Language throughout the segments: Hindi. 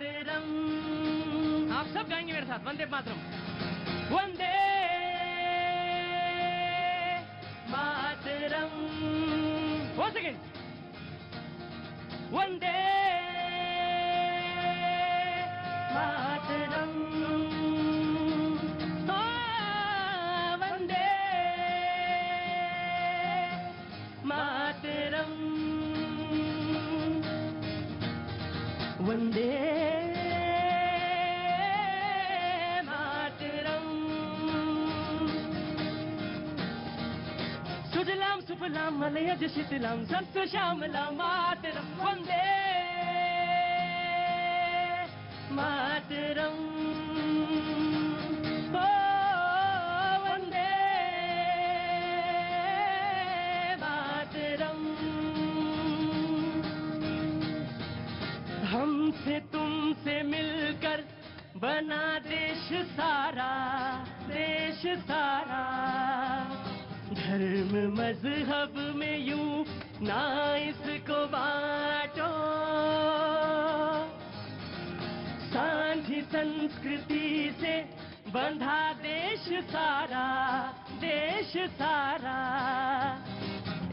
मातरम। आप सब गाएंगे मेरे साथ वंदे मातरम। वंदे मातरम। One second. वंदे मातरम। वंदे मातरम। वंदे मातरम। सुजलाम सुफलाम मलयज शीतलाम सत्सु श्यामलाम मातरम। वंदे मातरम। ओ वंदे मातरम। हमसे तुमसे मिलकर बना देश सारा, देश सारा। धर्म मजहब में यूं ना इसको बांटो, सांझी संस्कृति से बंधा देश सारा, देश सारा।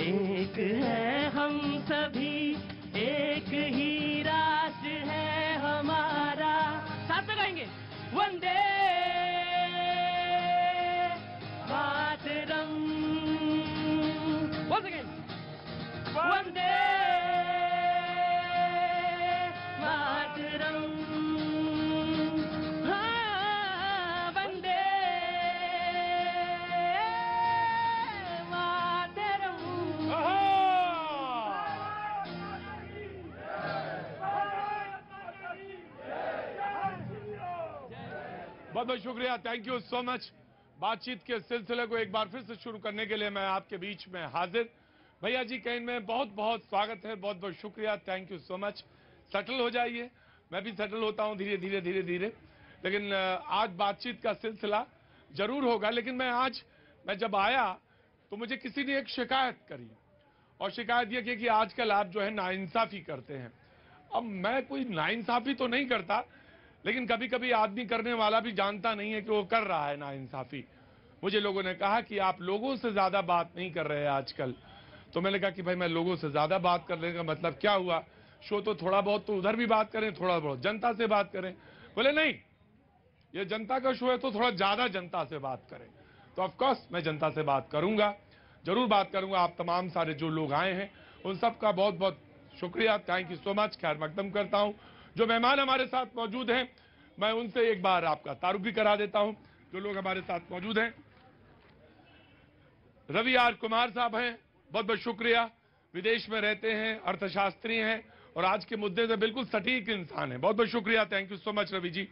एक है हम सभी, एक ही राष्ट्र है हमारा। साथ में गाएंगे वंदे मातरम। Once again Vande Mataram. हाँ, वंदे मातरम। बहुत बहुत शुक्रिया, थैंक यू सो मच। बातचीत के सिलसिले को एक बार फिर से शुरू करने के लिए मैं आपके बीच में हाजिर। भैया जी कैन में बहुत बहुत स्वागत है, बहुत बहुत शुक्रिया, thank you so much. Settle हो जाइए, मैं भी सेटल होता हूं धीरे धीरे धीरे धीरे। लेकिन आज बातचीत का सिलसिला जरूर होगा। लेकिन मैं जब आया तो मुझे किसी ने एक शिकायत करी, और शिकायत यह की कि आजकल आप जो है नाइंसाफी करते हैं। अब मैं कोई नाइंसाफी तो नहीं करता, लेकिन कभी कभी आदमी करने वाला भी जानता नहीं है कि वो कर रहा है नाइंसाफी। मुझे लोगों ने कहा कि आप लोगों से ज्यादा बात नहीं कर रहे हैं आजकल। तो मैंने कहा कि भाई मैं लोगों से ज्यादा बात करने का मतलब क्या हुआ? शो तो थोड़ा बहुत तो उधर भी बात करें, थोड़ा बहुत जनता से बात करें। बोले नहीं, ये जनता का शो है तो थोड़ा ज्यादा जनता से बात करें। तो ऑफकोर्स मैं जनता से बात करूंगा, जरूर बात करूंगा। आप तमाम सारे जो लोग आए हैं उन सबका बहुत बहुत शुक्रिया, थैंक यू सो मच। खैर मकदम करता हूं। जो मेहमान हमारे साथ मौजूद हैं मैं उनसे एक बार आपका तारुफ भी करा देता हूं। जो लोग हमारे साथ मौजूद हैं, रवि आर कुमार साहब हैं, बहुत बहुत शुक्रिया। विदेश में रहते हैं, अर्थशास्त्री हैं और आज के मुद्दे से बिल्कुल सटीक इंसान है। बहुत बहुत शुक्रिया, thank you so much Ravi ji.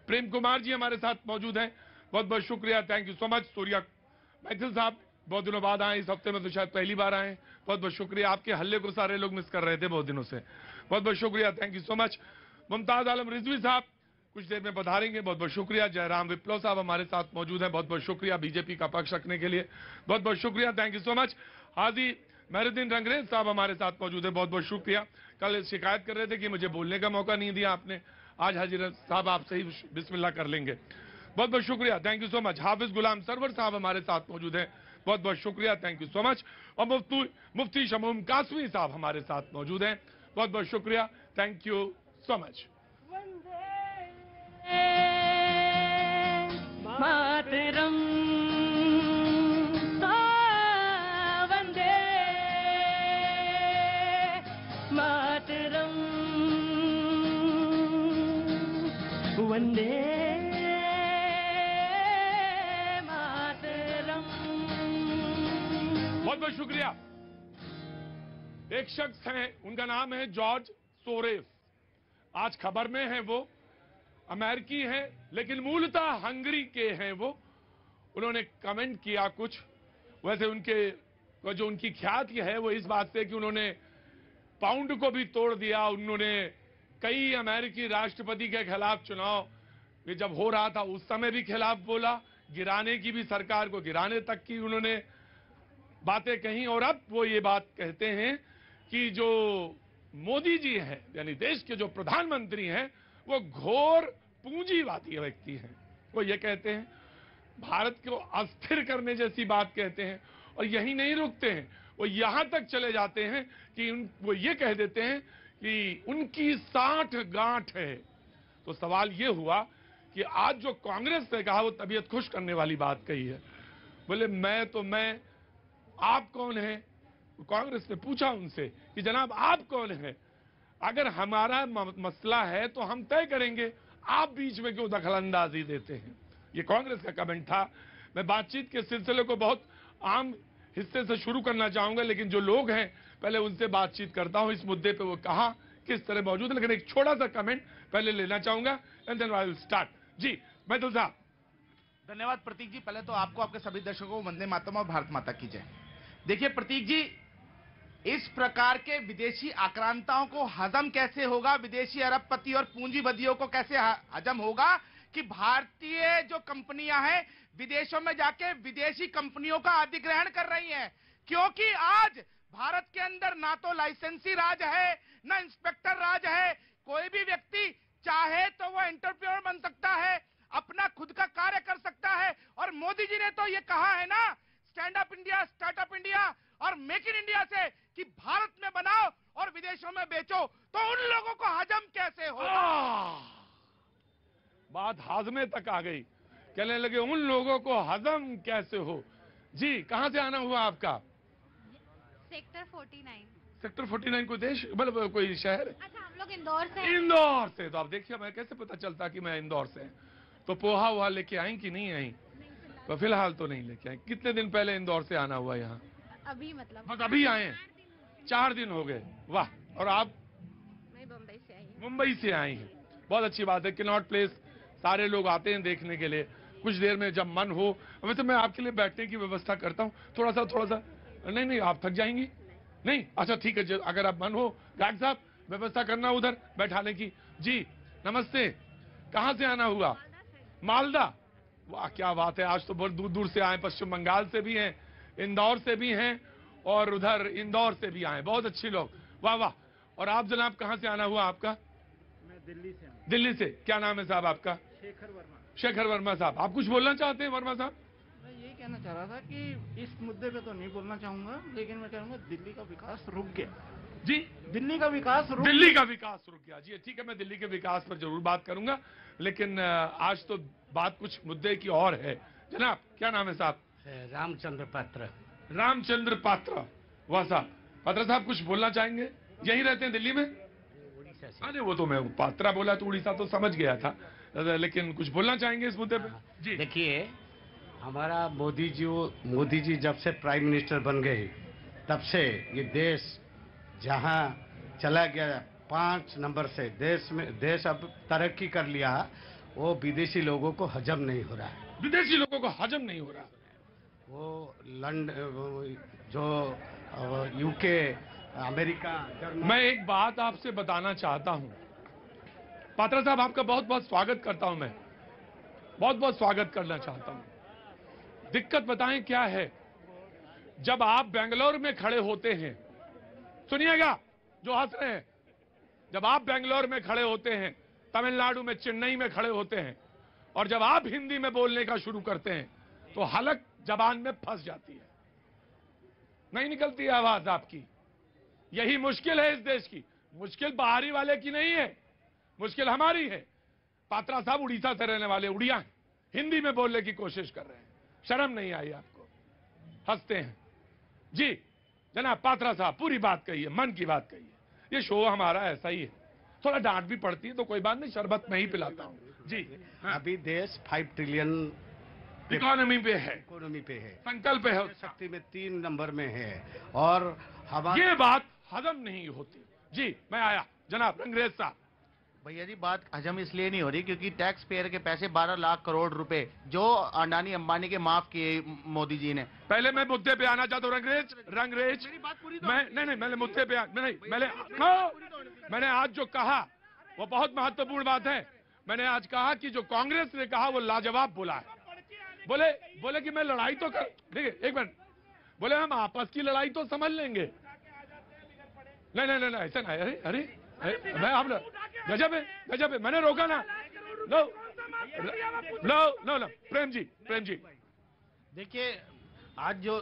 Prem Kumar ji हमारे साथ मौजूद हैं, बहुत बहुत शुक्रिया, thank you so much. Surya Maithil साहब बहुत दिनों बाद आए, इस हफ्ते में तो शायद पहली बार आए, बहुत बहुत शुक्रिया। आपके हल्ले को सारे लोग मिस कर रहे थे बहुत दिनों से, बहुत बहुत शुक्रिया, thank you so much. Mumtaz Alam Rizvi साहब कुछ देर में पधारेंगे, बहुत बहुत शुक्रिया। जयराम विप्लव साहब हमारे साथ मौजूद हैं, बहुत बहुत शुक्रिया बीजेपी का पक्ष रखने के लिए, बहुत बहुत शुक्रिया, थैंक यू सो मच। हाजी मेहरुद्दीन रंगरेज साहब हमारे साथ मौजूद है, बहुत बहुत शुक्रिया। कल शिकायत कर रहे थे कि मुझे बोलने का मौका नहीं दिया आपने, आज हाजी साहब आप सही बिस्मिल्लाह कर लेंगे, बहुत बहुत शुक्रिया, thank you so much. Hafiz Ghulam Sarwar sahab हमारे साथ मौजूद हैं, बहुत बहुत शुक्रिया, थैंक यू सो मच। और मुफ्ती शमूम कासमी साहब हमारे साथ मौजूद हैं, बहुत बहुत शुक्रिया, थैंक यू सो मच। मातरम। वंदे मातरम। वंदे मातरम। बहुत बहुत शुक्रिया। एक शख्स हैं, उनका नाम है जॉर्ज सोरेफ। आज खबर में है, वो अमेरिकी हैं लेकिन मूलतः हंगरी के हैं वो। उन्होंने कमेंट किया कुछ, वैसे जो उनकी ख्याति है वो इस बात से कि उन्होंने पाउंड को भी तोड़ दिया। उन्होंने कई अमेरिकी राष्ट्रपति के खिलाफ चुनाव ये जब हो रहा था उस समय भी खिलाफ बोला, गिराने की भी, सरकार को गिराने तक की उन्होंने बातें कही। और अब वो ये बात कहते हैं कि जो मोदी जी हैं यानी देश के जो प्रधानमंत्री हैं वो घोर पूंजीवादी व्यक्ति हैं। वो ये कहते हैं भारत को अस्थिर करने जैसी बात कहते हैं, और यही नहीं रुकते हैं, वो यहां तक चले जाते हैं कि वो ये कह देते हैं कि उनकी 60 गांठ है। तो सवाल ये हुआ कि आज जो कांग्रेस ने कहा वो तबीयत खुश करने वाली बात कही है। बोले मैं आप कौन है? कांग्रेस ने पूछा उनसे कि जनाब आप कौन है? अगर हमारा मसला है तो हम तय करेंगे, आप बीच में क्यों दखलंदाजी देते हैं? ये कांग्रेस का कमेंट था। मैं बातचीत के सिलसिले को बहुत आम हिस्से से शुरू करना चाहूंगा, लेकिन जो लोग हैं पहले उनसे बातचीत करता हूं इस मुद्दे पे वो कहां किस तरह मौजूद है। लेकिन एक छोटा सा कमेंट पहले लेना चाहूंगा and then I will start. जी मैथिल साहब। धन्यवाद प्रतीक जी। पहले तो आपको, आपके सभी दर्शकों को वंदे मातरम और भारत माता की जय। देखिए प्रतीक जी, इस प्रकार के विदेशी आक्रांताओं को हजम कैसे होगा, विदेशी अरबपति और पूंजीपतियों को कैसे हजम होगा कि भारतीय जो कंपनियां हैं विदेशों में जाके विदेशी कंपनियों का अधिग्रहण कर रही हैं? क्योंकि आज भारत के अंदर ना तो लाइसेंसी राज है, ना इंस्पेक्टर राज है। कोई भी व्यक्ति चाहे तो वो एंटरप्रेन्योर बन सकता है, अपना खुद का कार्य कर सकता है। और मोदी जी ने तो ये कहा है ना, stand up India, startup India और मेक इन इंडिया से, कि भारत में बनाओ और विदेशों में बेचो। तो उन लोगों को हजम कैसे होगा? बात हाजमे तक आ गई। कहने लगे उन लोगों को हजम कैसे हो। जी कहां से आना हुआ आपका? सेक्टर 49। सेक्टर 49 कोई देश, मतलब कोई शहर? अच्छा, हम लोग इंदौर से। इंदौर से। तो आप देखिए मैं कैसे पता चलता कि मैं इंदौर से। तो पोहा वहा लेके आई कि नहीं आई? तो फिलहाल तो नहीं लेके आई। कितने दिन पहले इंदौर से आना हुआ यहाँ? अभी मतलब बस अभी आए? 4 दिन हो गए। वाह। और आप? मैं बम्बई से आई हूँ। मुंबई से आई हैं, बहुत अच्छी बात है। कैनॉट प्लेस सारे लोग आते हैं देखने के लिए। कुछ देर में जब मन हो, वैसे मैं आपके लिए बैठने की व्यवस्था करता हूँ। थोड़ा सा नहीं आप थक जाएंगी? नहीं, अच्छा ठीक है, अगर आप मन हो गायक साहब व्यवस्था करना उधर बैठाने की। जी नमस्ते। कहाँ से आना हुआ? मालदा। वाह क्या बात है, आज तो बहुत दूर दूर से आए। पश्चिम बंगाल से भी हैं, इंदौर से भी हैं और उधर इंदौर से भी आए। बहुत अच्छे लोग, वाह वाह। और आप जनाब कहाँ से आना हुआ आपका? मैं दिल्ली से हूँ। दिल्ली से। क्या नाम है साहब आपका? शेखर वर्मा। शेखर वर्मा साहब, आप कुछ बोलना चाहते हैं वर्मा साहब? मैं यही कहना चाह रहा था कि इस मुद्दे पे तो नहीं बोलना चाहूंगा, लेकिन मैं कहूँगा दिल्ली का विकास रुक गया। जी दिल्ली का विकास रुक दिल्ली का विकास रुक गया। जी ठीक है, मैं दिल्ली के विकास पर जरूर बात करूंगा, लेकिन आज तो बात कुछ मुद्दे की और है। जनाब क्या नाम है साहब? रामचंद्र पात्र। रामचंद्र पात्रा। वाह साहब, पात्रा साहब कुछ बोलना चाहेंगे? यही रहते हैं दिल्ली में? उड़ीसा से। अरे वो तो मैं पात्रा बोला तो उड़ीसा तो समझ गया था, लेकिन कुछ बोलना चाहेंगे इस मुद्दे पे? जी देखिए, हमारा मोदी जी जब से प्राइम मिनिस्टर बन गए तब से ये देश जहां चला गया 5 नंबर से, देश अब तरक्की कर लिया, वो विदेशी लोगों को हजम नहीं हो रहा है। विदेशी लोगों को हजम नहीं हो रहा। वो लंदन, जो यूके, अमेरिका, जर्मनी। मैं एक बात आपसे बताना चाहता हूं पात्रा साहब, आपका बहुत बहुत स्वागत करता हूं। मैं बहुत बहुत स्वागत करना चाहता हूं। दिक्कत बताएं क्या है? जब आप बेंगलोर में खड़े होते हैं, सुनिएगा जो हंस रहे हैं, जब आप बेंगलोर में खड़े होते हैं, तमिलनाडु में, चेन्नई में खड़े होते हैं, और जब आप हिंदी में बोलने का शुरू करते हैं तो हलक जबान में फंस जाती है, नहीं निकलती है आवाज आपकी। यही मुश्किल है इस देश की। मुश्किल बाहरी वाले की नहीं है, मुश्किल हमारी है। पात्रा साहब उड़ीसा से रहने वाले उड़िया हैं, हिंदी में बोलने की कोशिश कर रहे हैं, शर्म नहीं आई आपको? हंसते हैं। जी जनाब पात्रा साहब पूरी बात कहिए, मन की बात कहिए। ये शो हमारा ऐसा ही है, थोड़ा डांट भी पड़ती है तो कोई बात नहीं, शरबत में ही पिलाता हूं। जी हाँ। अभी देश 5 ट्रिलियन इकोनॉमी पे है, इकोनॉमी पे है, संकल्प है, शक्ति में 3 नंबर में है, और हमारे ये बात हजम नहीं होती। जी मैं आया जनाब रंगरेज साहब। भैया जी बात हजम इसलिए नहीं हो रही क्योंकि टैक्स पेयर के पैसे 12 लाख करोड़ रुपए जो अडानी अंबानी के माफ किए मोदी जी ने। पहले मैं मुद्दे पे आना चाहता हूँ रंगरेज। मैं नहीं मैंने मुद्दे पे मैंने आज जो कहा वो बहुत महत्वपूर्ण बात है। मैंने आज कहा कि जो कांग्रेस ने कहा वो लाजवाब बोला है। बोले कि मैं लड़ाई तो कर, देखिए एक मिनट, बोले हम आपस की लड़ाई तो समझ लेंगे। नहीं ऐसा नहीं। अरे मैं आप गजब है, मैंने रोका ना। लो लो लो लो, प्रेम जी देखिए, आज जो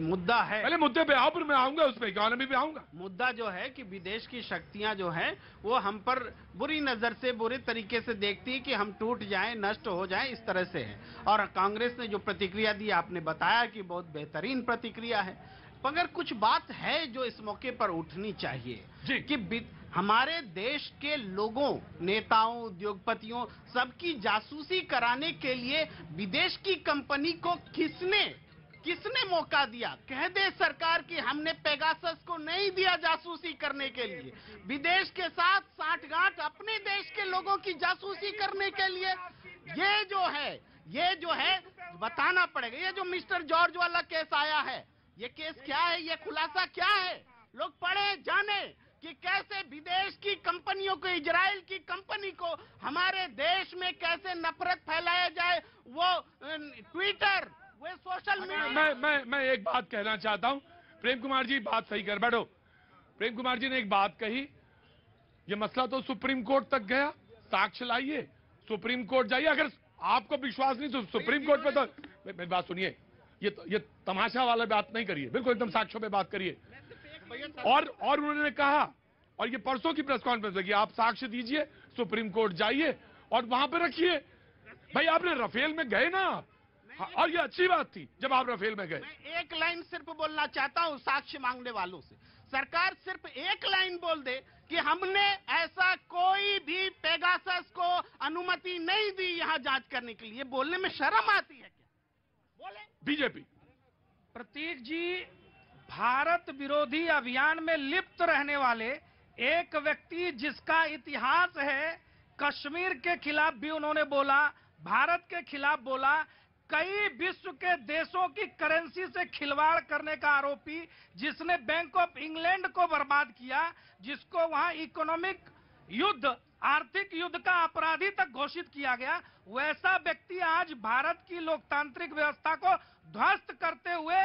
मुद्दा है, पहले मुद्दे पे आओ, फिर मैं आऊंगा उस पे, इकोनॉमी पे आऊंगा। मुद्दा जो है कि विदेश की शक्तियां जो हैं वो हम पर बुरी नजर से, बुरे तरीके से देखती है कि हम टूट जाएं, नष्ट हो जाएं, इस तरह से है। और कांग्रेस ने जो प्रतिक्रिया दी, आपने बताया कि बहुत बेहतरीन प्रतिक्रिया है, मगर कुछ बात है जो इस मौके पर उठनी चाहिए कि हमारे देश के लोगों, नेताओं, उद्योगपतियों, सबकी जासूसी कराने के लिए विदेश की कंपनी को किसने मौका दिया? कह दे सरकार कि हमने पेगासस को नहीं दिया जासूसी करने के लिए, विदेश के साथ साठगांठ अपने देश के लोगों की जासूसी करने के लिए। ये जो है बताना पड़ेगा। ये जो मिस्टर जॉर्ज वाला केस आया है, ये केस क्या है, ये खुलासा क्या है? लोग पढ़े जाने कि कैसे विदेश की कंपनियों को, इजराइल की कंपनी को हमारे देश में कैसे नफरत फैलाया जाए। वो ट्विटर, वो सोशल मीडिया। मैं एक बात कहना चाहता हूं। प्रेम कुमार जी बात सही कर बैठो। प्रेम कुमार जी ने एक बात कही, ये मसला तो सुप्रीम कोर्ट तक गया, साक्ष्य लाइए, सुप्रीम कोर्ट जाइए। अगर आपको विश्वास नहीं तो सुप्रीम कोर्ट पे तो मेरी बात सुनिए, ये तमाशा वाला बात नहीं करिए, बिल्कुल एकदम साक्ष्यों पे बात करिए। और उन्होंने कहा, और ये परसों की प्रेस कॉन्फ्रेंस लगी, आप साक्ष्य दीजिए, सुप्रीम कोर्ट जाइए और वहां पे रखिए। भाई आपने रफेल में गए ना, और ये अच्छी बात थी जब आप रफेल में गए। मैं एक लाइन सिर्फ बोलना चाहता हूं साक्ष्य मांगने वालों से। सरकार सिर्फ एक लाइन बोल दे कि हमने ऐसा कोई भी पेगासस को अनुमति नहीं दी यहां जांच करने के लिए, बोलने में शर्म आती है क्या? बोले बीजेपी। प्रतीक जी, भारत विरोधी अभियान में लिप्त रहने वाले एक व्यक्ति जिसका इतिहास है, कश्मीर के खिलाफ भी उन्होंने बोला, भारत के खिलाफ बोला, कई विश्व के देशों की करेंसी से खिलवाड़ करने का आरोपी, जिसने बैंक ऑफ इंग्लैंड को बर्बाद किया, जिसको वहां इकोनॉमिक युद्ध, आर्थिक युद्ध का अपराधी तक घोषित किया गया, वैसा व्यक्ति आज भारत की लोकतांत्रिक व्यवस्था को ध्वस्त करते हुए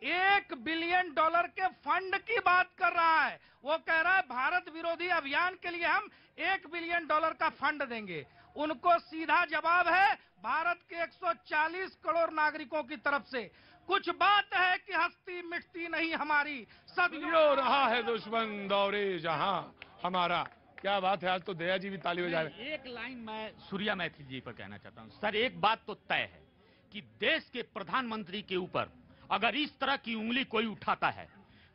$1 बिलियन के फंड की बात कर रहा है। वो कह रहा है भारत विरोधी अभियान के लिए हम $1 बिलियन का फंड देंगे। उनको सीधा जवाब है भारत के 140 करोड़ नागरिकों की तरफ से, कुछ बात है कि हस्ती मिटती नहीं हमारी, सदियों रहा है दुश्मन दौरे जहां हमारा। क्या बात है, आज तो दया जी भी ताली बजा रहे। एक लाइन मैं सूर्या मैथिल जी पर कहना चाहता हूं। सर, एक बात तो तय है कि देश के प्रधानमंत्री के ऊपर अगर इस तरह की उंगली कोई उठाता है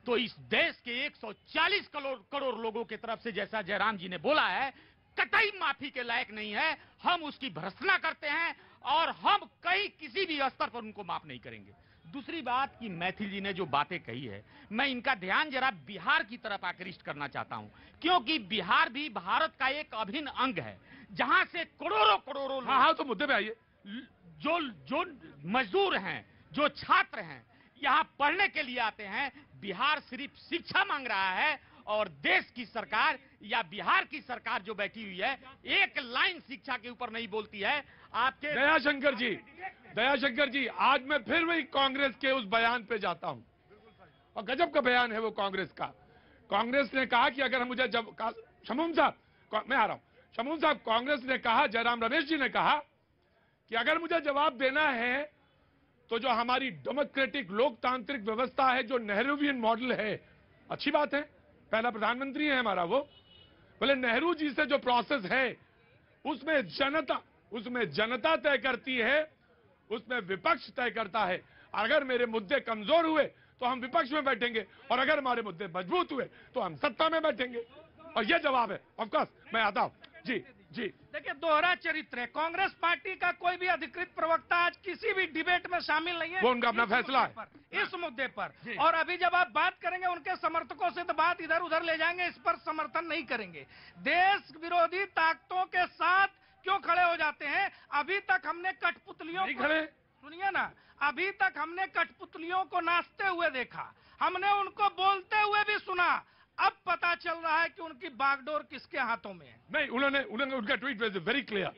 तो इस देश के 140 करोड़ लोगों की तरफ से, जैसा जयराम जी ने बोला है, कतई माफी के लायक नहीं है। हम उसकी भर्त्सना करते हैं और हम कहीं किसी भी स्तर पर उनको माफ नहीं करेंगे। दूसरी बात कि मैथिल जी ने जो बातें कही है, मैं इनका ध्यान जरा बिहार की तरफ आकृष्ट करना चाहता हूं, क्योंकि बिहार भी भारत का एक अभिन्न अंग है, जहां से करोड़ों हाँ तो मुद्दे पे आइए। जो मजदूर हैं, जो छात्र हैं, यहाँ पढ़ने के लिए आते हैं। बिहार सिर्फ शिक्षा मांग रहा है और देश की सरकार या बिहार की सरकार जो बैठी हुई है, एक लाइन शिक्षा के ऊपर नहीं बोलती है। आपके दयाशंकर जी, आज मैं फिर वही कांग्रेस के उस बयान पे जाता हूं, और गजब का बयान है वो कांग्रेस का। कांग्रेस ने कहा कि अगर मुझे शमूम साहब, मैं आ रहा हूं, शमूम साहब, कांग्रेस ने कहा, जयराम रमेश जी ने कहा कि अगर मुझे जवाब देना है तो जो हमारी डेमोक्रेटिक लोकतांत्रिक व्यवस्था है, जो नेहरूवियन मॉडल है, अच्छी बात है, पहला प्रधानमंत्री है हमारा वो, बोले नेहरू जी से जो प्रोसेस है उसमें जनता तय करती है, उसमें विपक्ष तय करता है। अगर मेरे मुद्दे कमजोर हुए तो हम विपक्ष में बैठेंगे, और अगर हमारे मुद्दे मजबूत हुए तो हम सत्ता में बैठेंगे। और ये जवाब है। ऑफ कोर्स मैं आता हूं। जी देखिए, दोहरा चरित्र है। कांग्रेस पार्टी का कोई भी अधिकृत प्रवक्ता आज किसी भी डिबेट में शामिल नहीं है, वो उनका अपना फैसला है इस मुद्दे पर। और अभी जब आप बात करेंगे उनके समर्थकों से तो बात इधर उधर ले जाएंगे, इस पर समर्थन नहीं करेंगे। देश विरोधी ताकतों के साथ क्यों खड़े हो जाते हैं? अभी तक हमने कठपुतलियों को, सुनिए ना, अभी तक हमने कठपुतलियों को नाचते हुए देखा, हमने उनको बोलते हुए भी सुना। अब पता चल रहा है कि उनकी बागडोर किसके हाथों में है। नहीं, उन्होंने उनका ट्वीट वाज वेरी क्लियर